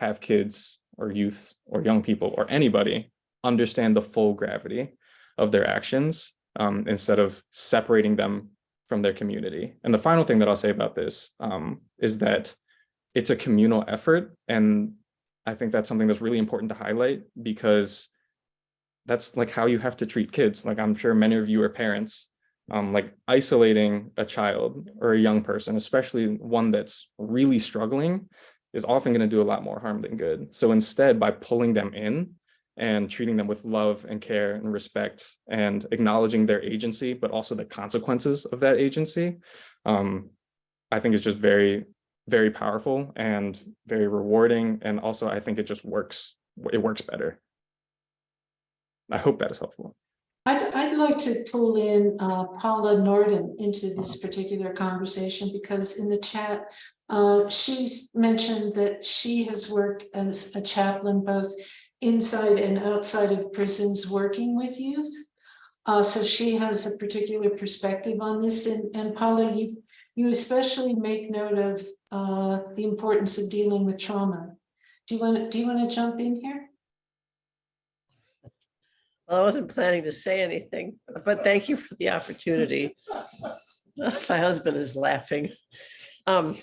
have kids or youth or young people or anybody understand the full gravity of their actions instead of separating them from their community. And the final thing that I'll say about this is that it's a communal effort. And I think that's something that's really important to highlight, because that's like how you have to treat kids. Like, I'm sure many of you are parents. Like, isolating a child or a young person, especially one that's really struggling, is often going to do a lot more harm than good. So instead, by pulling them in and treating them with love and care and respect and acknowledging their agency, but also the consequences of that agency, I think it's just very, very powerful and very rewarding. And also, I think it just works. It works better. I hope that is helpful. I'd like to pull in Paula Norden into this particular conversation, because in the chat, she's mentioned that she has worked as a chaplain both inside and outside of prisons working with youth. So she has a particular perspective on this. And Paula, you especially make note of the importance of dealing with trauma. Do you want to jump in here? Well, I wasn't planning to say anything, but thank you for the opportunity. My husband is laughing. I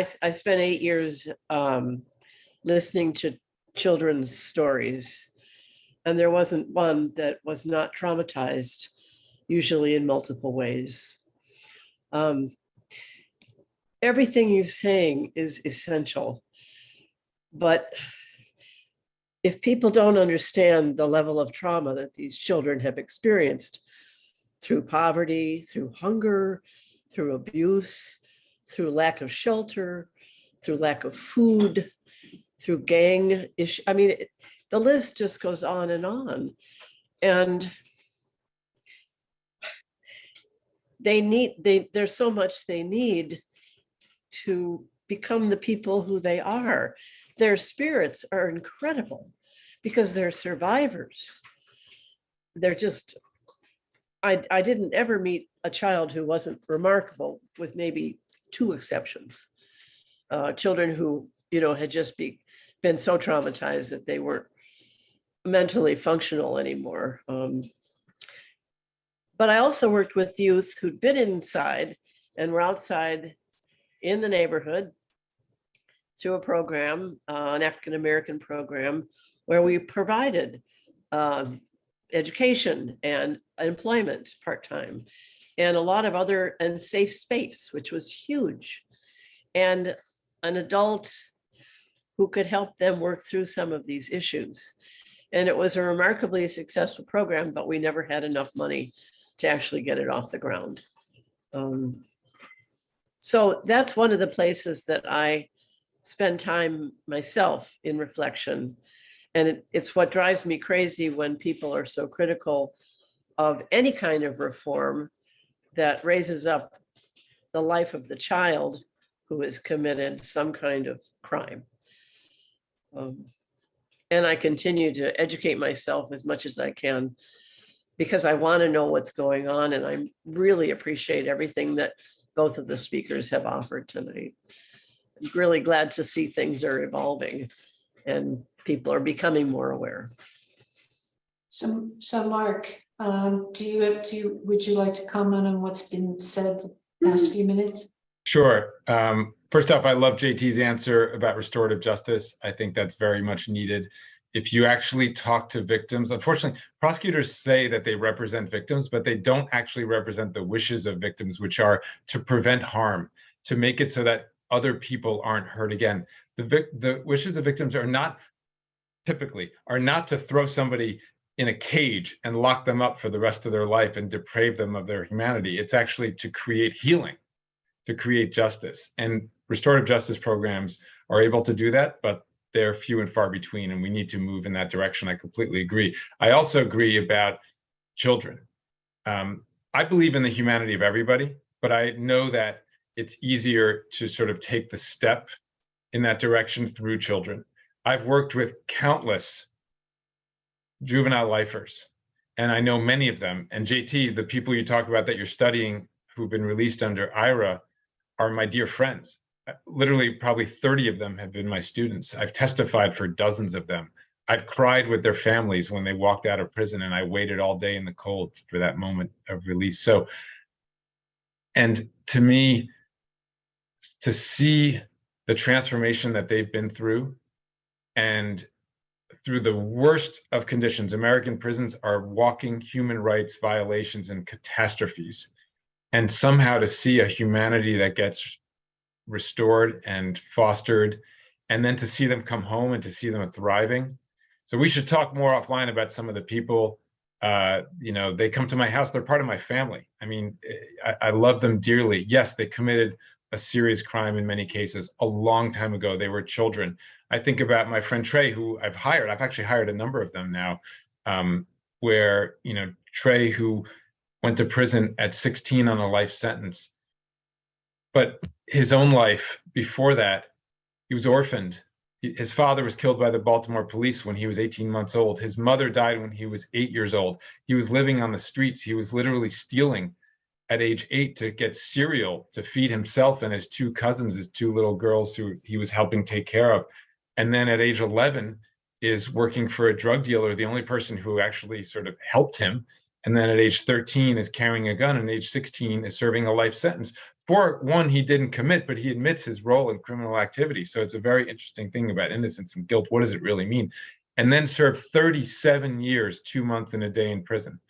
spent 8 years listening to children's stories, and there wasn't one that was not traumatized, usually in multiple ways. Everything you're saying is essential, but if people don't understand the level of trauma that these children have experienced through poverty, through hunger, through abuse, through lack of shelter, through lack of food, through gang issue. I mean, the list just goes on and on. And there's so much they need to become the people who they are. Their spirits are incredible because they're survivors. They're just, I didn't ever meet a child who wasn't remarkable, with maybe 2 exceptions. Children who, had just been so traumatized that they weren't mentally functional anymore. But I also worked with youth who'd been inside and were outside in the neighborhood through a program, an African-American program, where we provided education and employment part-time and a lot of other, and safe space, which was huge. And an adult who could help them work through some of these issues. And it was a remarkably successful program, but we never had enough money to actually get it off the ground. So that's one of the places that I spend time myself in reflection. And it's what drives me crazy when people are so critical of any kind of reform that raises up the life of the child who has committed some kind of crime. And I continue to educate myself as much as I can because I want to know what's going on. And I really appreciate everything that both of the speakers have offered tonight. I'm really glad to see things are evolving and people are becoming more aware. So Mark, would you like to comment on what's been said the past few minutes? Sure. First off, I love JT's answer about restorative justice. I think that's very much needed. If you actually talk to victims, unfortunately, prosecutors say that they represent victims, but they don't actually represent the wishes of victims, which are to prevent harm, to make it so that other people aren't hurt again. The wishes of victims are not to throw somebody in a cage and lock them up for the rest of their life and deprave them of their humanity. It's actually to create healing, to create justice. And restorative justice programs are able to do that, but they're few and far between, and we need to move in that direction. I completely agree. I also agree about children. I believe in the humanity of everybody, but I know that it's easier to sort of take the step in that direction through children. I've worked with countless juvenile lifers, and I know many of them. And JT, the people you talk about that you're studying who've been released under IRA are my dear friends. Literally, probably 30 of them have been my students. I've testified for dozens of them. I've cried with their families when they walked out of prison, and I waited all day in the cold for that moment of release. So, and to me, to see the transformation that they've been through, and through the worst of conditions, American prisons are walking human rights violations and catastrophes. And somehow to see a humanity that gets restored and fostered, and then to see them come home and to see them thriving. So we should talk more offline about some of the people, they come to my house, they're part of my family. I mean, I love them dearly. Yes, they committed a serious crime in many cases a long time ago. They were children. I think about my friend Trey, who I've actually hired a number of them now, where, Trey, who went to prison at 16 on a life sentence, but his own life before that, he was orphaned. His father was killed by the Baltimore police when he was 18 months old. His mother died when he was 8 years old. He was living on the streets. He was literally stealing at age 8 to get cereal to feed himself and his 2 cousins, his 2 little girls who he was helping take care of. And then at age 11 is working for a drug dealer, the only person who actually sort of helped him. And then at age 13 is carrying a gun, and age 16 is serving a life sentence for one he didn't commit, but he admits his role in criminal activity. So it's a very interesting thing about innocence and guilt. What does it really mean? And then served 37 years, 2 months and a day in prison.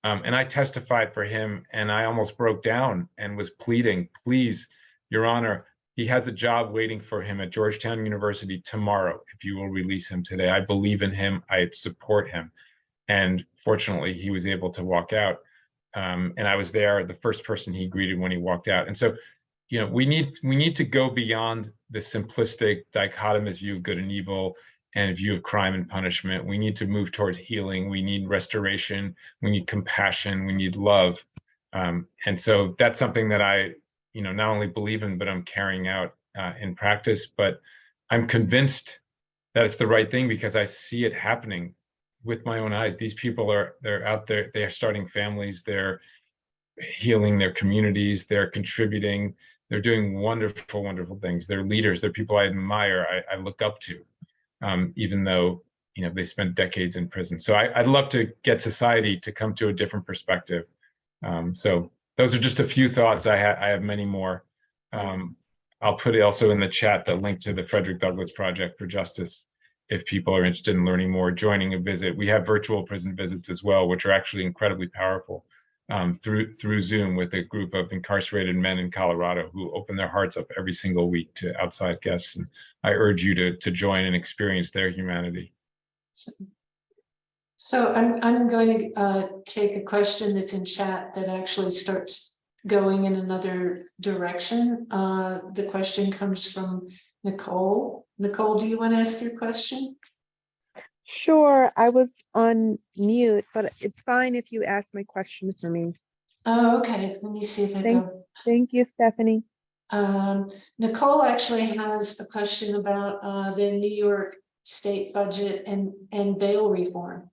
And I testified for him, and I almost broke down and was pleading, please, Your Honor, He has a job waiting for him at Georgetown University tomorrow if you will release him today. I believe in him. I support him. And fortunately, he was able to walk out. And I was there, the first person he greeted when he walked out. And so, we need to go beyond the simplistic dichotomous view of good and evil and view of crime and punishment. We need to move towards healing. We need restoration. We need compassion. We need love. And so that's something that I, not only believe in, but I'm carrying out in practice. But I'm convinced that it's the right thing because I see it happening with my own eyes. These people they're out there, they are starting families, they're healing their communities, they're contributing, they're doing wonderful, wonderful things. They're leaders, they're people I admire, I look up to, even though, they spent decades in prison. So I'd love to get society to come to a different perspective. So those are just a few thoughts. I have many more. I'll put it also in the chat, the link to the Frederick Douglass Project for Justice. If people are interested in learning more, joining a visit. We have virtual prison visits as well, which are actually incredibly powerful through Zoom with a group of incarcerated men in Colorado who open their hearts up every single week to outside guests. And I urge you to join and experience their humanity. So I'm going to take a question that's in chat that actually starts going in another direction. The question comes from Nicole. Nicole, do you want to ask your question? Sure, I was on mute, but it's fine if you ask my question for me. Oh, okay. Let me see if I go. Thank you, Stephanie. Nicole actually has a question about the New York state budget and bail reform.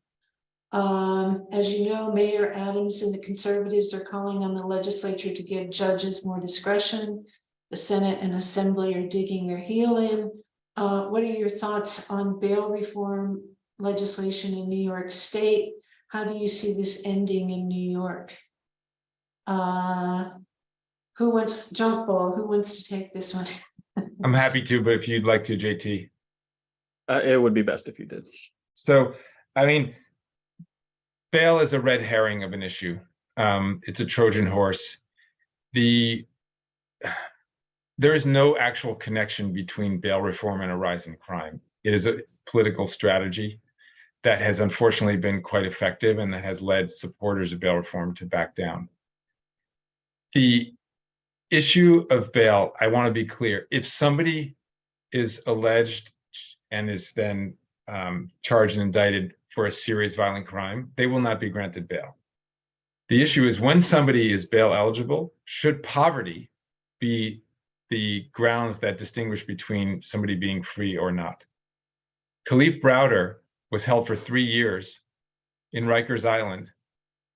As you know, Mayor Adams and the conservatives are calling on the legislature to give judges more discretion. The Senate and Assembly are digging their heel in. What are your thoughts on bail reform legislation in New York State? How do you see this ending in New York? Who wants jump ball? Who wants to take this one? I'm happy to, but if you'd like to, JT. It would be best if you did. So, bail is a red herring of an issue. It's a Trojan horse. There is no actual connection between bail reform and a rise in crime. It is a political strategy that has unfortunately been quite effective and that has led supporters of bail reform to back down. The issue of bail, I want to be clear, if somebody is alleged and is then charged and indicted for a serious violent crime, they will not be granted bail. The issue is when somebody is bail eligible, should poverty be the grounds that distinguish between somebody being free or not? Khalif Browder was held for 3 years in Rikers Island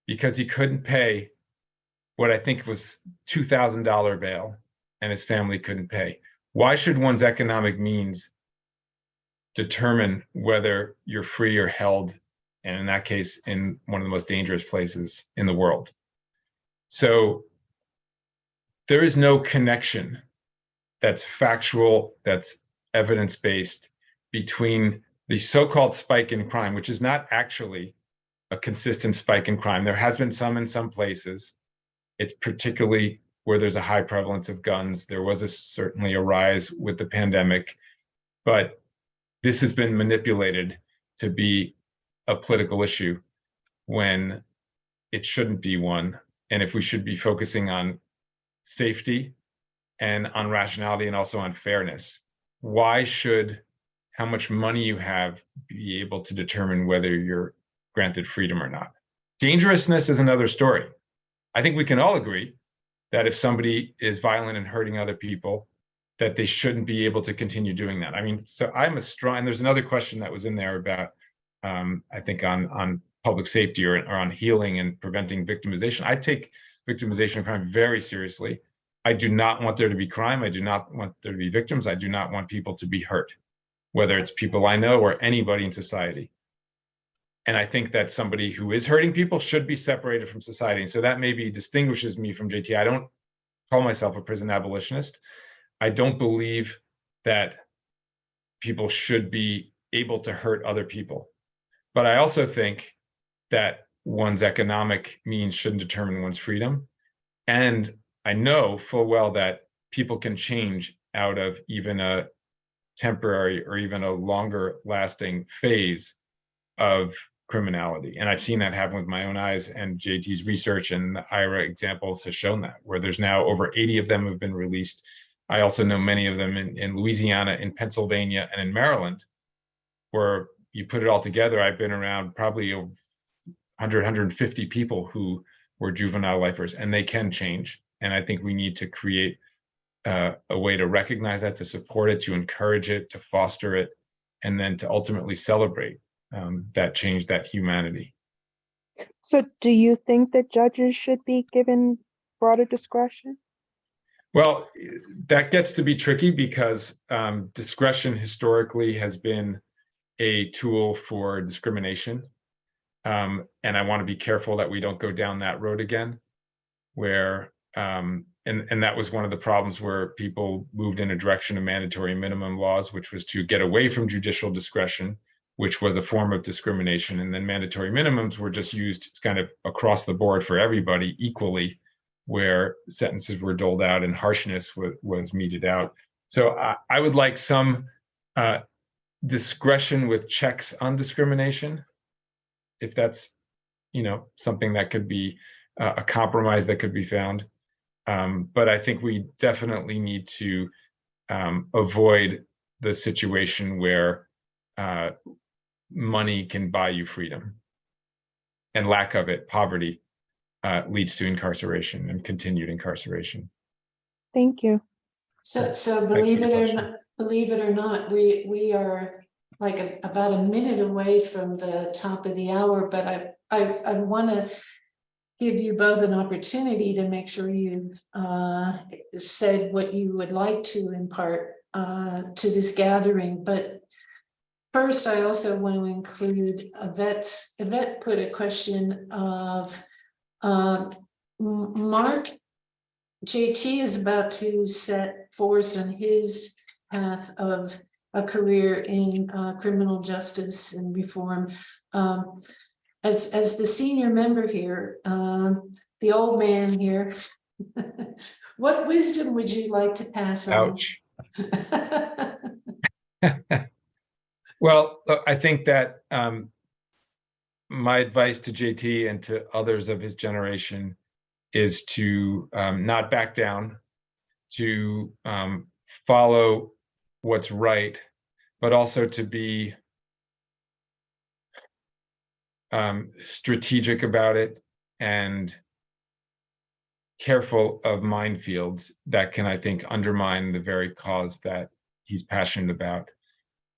because he couldn't pay what I think was $2,000 bail, and his family couldn't pay. Why should one's economic means determine whether you're free or held, and in that case, in one of the most dangerous places in the world? So there is no connection that's factual, that's evidence-based between the so-called spike in crime, which is not actually a consistent spike in crime. There has been some in some places. It's particularly where there's a high prevalence of guns. There was certainly a rise with the pandemic, but this has been manipulated to be a political issue when it shouldn't be one. And if we should be focusing on safety and on rationality and also on fairness, why should how much money you have be able to determine whether you're granted freedom or not? Dangerousness is another story. I think we can all agree that if somebody is violent and hurting other people, that they shouldn't be able to continue doing that. So I'm a strong, and there's another question that was in there about, I think on public safety or on healing and preventing victimization. I take victimization of crime very seriously. I do not want there to be crime. I do not want there to be victims. I do not want people to be hurt, whether it's people I know or anybody in society. And I think that somebody who is hurting people should be separated from society. And so that maybe distinguishes me from JT. I don't call myself a prison abolitionist. I don't believe that people should be able to hurt other people. But I also think that one's economic means shouldn't determine one's freedom. And I know full well that people can change out of even a temporary or even a longer lasting phase of criminality. And I've seen that happen with my own eyes, and JT's research and the IRA examples has shown that, where there's now over 80 of them have been released. I also know many of them in Louisiana, in Pennsylvania, and in Maryland, where you put it all together. I've been around probably 100, 150 people who were juvenile lifers, and they can change. And I think we need to create a way to recognize that, to support it, to encourage it, to foster it, and then to ultimately celebrate that change, that humanity. So do you think that judges should be given broader discretion? Well, that gets to be tricky because discretion historically has been a tool for discrimination. And I want to be careful that we don't go down that road again, where, and that was one of the problems where people moved in a direction of mandatory minimum laws, which was to get away from judicial discretion, which was a form of discrimination. And then mandatory minimums were just used kind of across the board for everybody equally, where sentences were doled out and harshness was meted out. So I would like some discretion with checks on discrimination, if that's, something that could be a compromise that could be found. But I think we definitely need to avoid the situation where money can buy you freedom, and lack of it, poverty, leads to incarceration and continued incarceration. Thank you. So for believe your it or not, we are like about a minute away from the top of the hour, but I want to give you both an opportunity to make sure you've said what you would like to impart to this gathering. But first, I also want to include Yvette put a question of Mark. JT is about to set forth on his path of a career in criminal justice and reform. As the senior member here, the old man here, what wisdom would you like to pass on? Ouch. Well, I think that my advice to JT and to others of his generation is to not back down, to follow what's right, but also to be strategic about it and careful of minefields that can, I think, undermine the very cause that he's passionate about.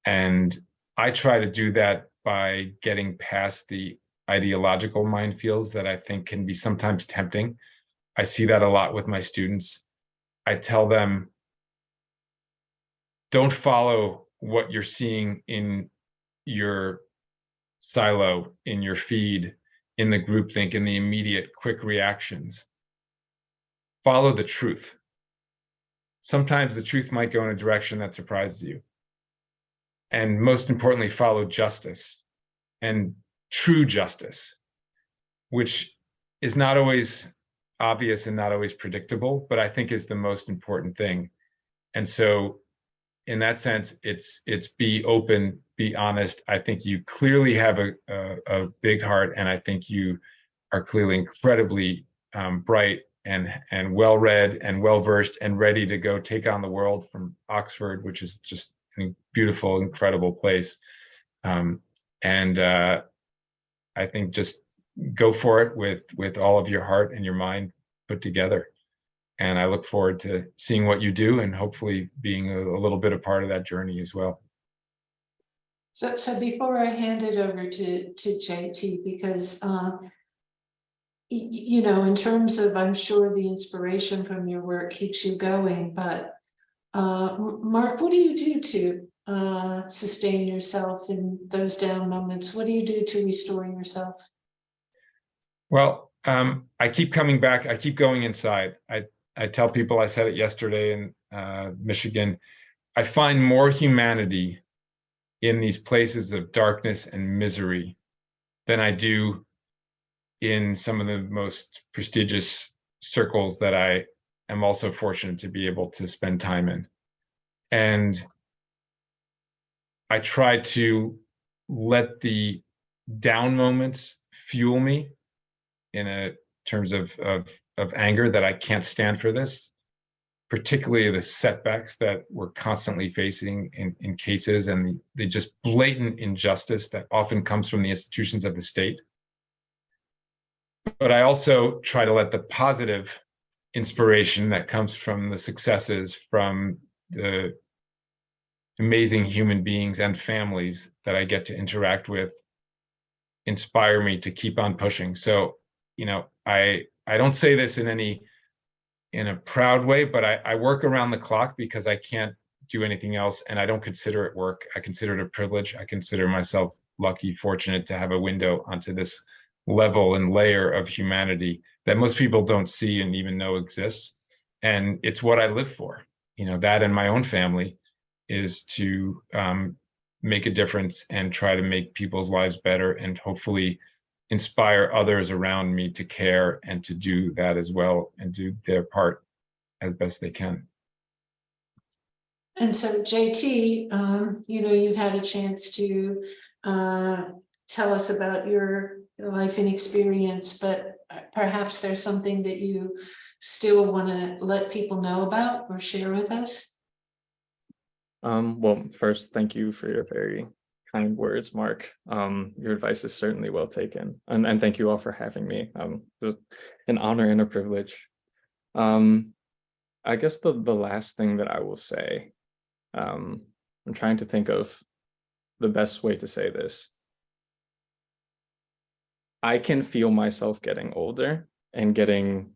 And I try to do that by getting past the ideological minefields that I think can be sometimes tempting. I see that a lot with my students. I tell them, don't follow what you're seeing in your silo, in your feed, in the groupthink, in the immediate quick reactions. Follow the truth. Sometimes the truth might go in a direction that surprises you. And most importantly, follow justice, and true justice, which is not always obvious and not always predictable, but I think is the most important thing. And so in that sense, it's be open, be honest. I think you clearly have a big heart, and I think you are clearly incredibly bright and well-read and well-versed and ready to go take on the world from Oxford, which is just a beautiful, incredible place. I think just go for it with all of your heart and your mind put together. And I look forward to seeing what you do and hopefully being a little bit a part of that journey as well. So before I hand it over to JT, because in terms of, I'm sure the inspiration from your work keeps you going, but Mark, what do you do to sustain yourself in those down moments? What do you do to restore yourself? Well, I keep coming back. I keep going inside. I tell people, I said it yesterday in Michigan, I find more humanity in these places of darkness and misery than I do in some of the most prestigious circles that I am also fortunate to be able to spend time in. And I try to let the down moments fuel me in terms of anger that I can't stand for this, particularly the setbacks that we're constantly facing in cases, and the just blatant injustice that often comes from the institutions of the state. But I also try to let the positive inspiration that comes from the successes, from the amazing human beings and families that I get to interact with, inspire me to keep on pushing. So, you know, I don't say this in a proud way, but I work around the clock because I can't do anything else, and I don't consider it work. I consider it a privilege. I consider myself lucky, fortunate to have a window onto this level and layer of humanity that most people don't see and even know exists. And it's what I live for. You know, that and my own family is to make a difference and try to make people's lives better, and hopefully inspire others around me to care and to do that as well, and do their part as best they can. And so JT, you know, you've had a chance to tell us about your life and experience, but perhaps there's something that you still want to let people know about or share with us. Well, first, thank you for your very kind words, Mark. Your advice is certainly well taken, and thank you all for having me. It was an honor and a privilege. I guess the last thing that I will say, I'm trying to think of the best way to say this. I can feel myself getting older and getting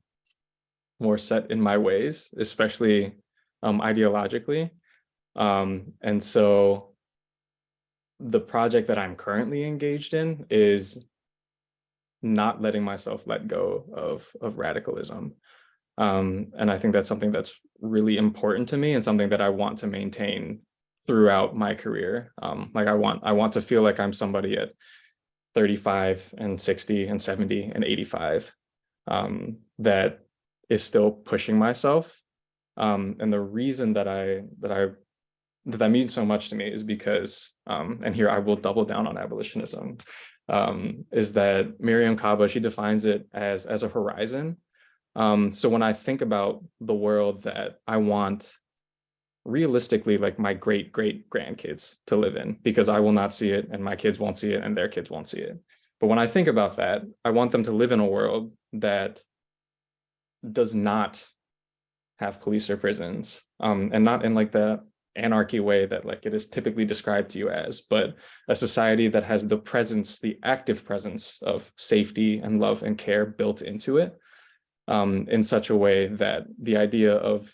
more set in my ways, especially ideologically. And so the project that I'm currently engaged in is not letting myself let go of radicalism. And I think that's something that's really important to me, and something that I want to maintain throughout my career. Like I want to feel like I'm somebody at 35 and 60 and 70 and 85 that is still pushing myself. And the reason that means so much to me is because, and here I will double down on abolitionism, is that Miriam Kaba, she defines it as a horizon. So when I think about the world that I want, realistically, like my great grandkids to live in, because I will not see it, and my kids won't see it, and their kids won't see it. But when I think about that, I want them to live in a world that does not have police or prisons, and not in like the anarchy way that like it is typically described to you as, but a society that has the presence, the active presence of safety and love and care built into it, in such a way that the idea of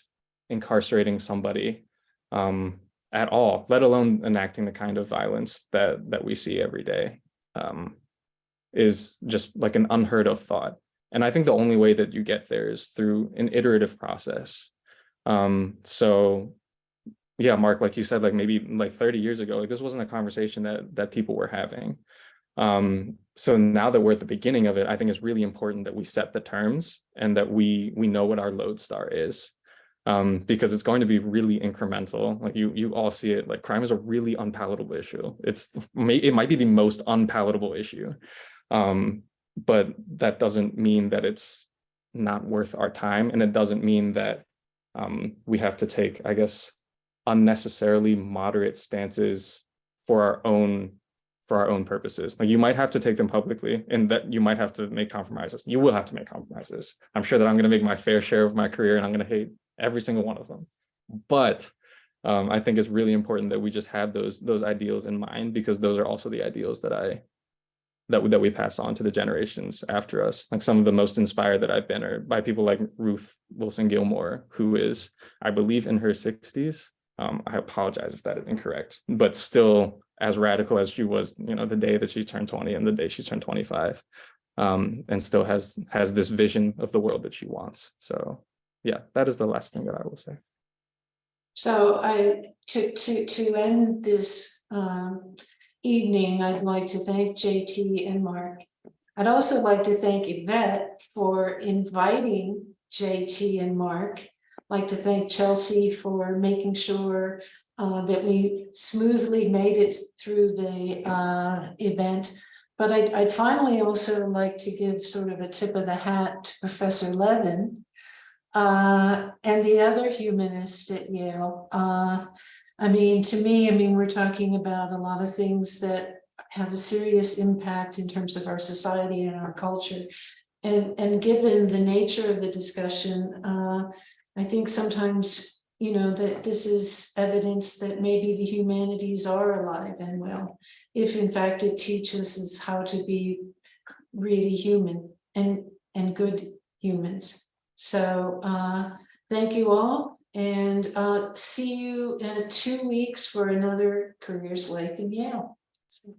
incarcerating somebody at all, let alone enacting the kind of violence that we see every day, is just like an unheard of thought. And I think the only way that you get there is through an iterative process. So yeah, Mark, like you said, like maybe like 30 years ago, like this wasn't a conversation that people were having. So now that we're at the beginning of it, I think it's really important that we set the terms and that we know what our lodestar is, because it's going to be really incremental. Like you all see it, like crime is a really unpalatable issue. It might be the most unpalatable issue, but that doesn't mean that it's not worth our time, and it doesn't mean that we have to take, I guess, unnecessarily moderate stances for our own purposes. Like you might have to take them publicly, and that you might have to make compromises. You will have to make compromises. I'm sure that I'm going to make my fair share of my career, and I'm going to hate every single one of them. But I think it's really important that we just have those ideals in mind, because those are also the ideals that we pass on to the generations after us. Like some of the most inspired that I've been are by people like Ruth Wilson Gilmore, who is, I believe, in her 60s. I apologize if that is incorrect, but still as radical as she was, you know, the day that she turned 20 and the day she turned 25, and still has this vision of the world that she wants. So yeah, that is the last thing that I will say. So to end this evening, I'd like to thank JT and Mark. I'd also like to thank Yvette for inviting JT and Mark. like to thank Chelsea for making sure that we smoothly made it through the event. But I'd finally also like to give sort of a tip of the hat to Professor Levin and the other humanist at Yale. I mean, to me, we're talking about a lot of things that have a serious impact in terms of our society and our culture. And given the nature of the discussion, I think sometimes, that this is evidence that maybe the humanities are alive and well, if in fact it teaches us how to be really human and good humans. So thank you all, and see you in 2 weeks for another Careers Life in Yale. So.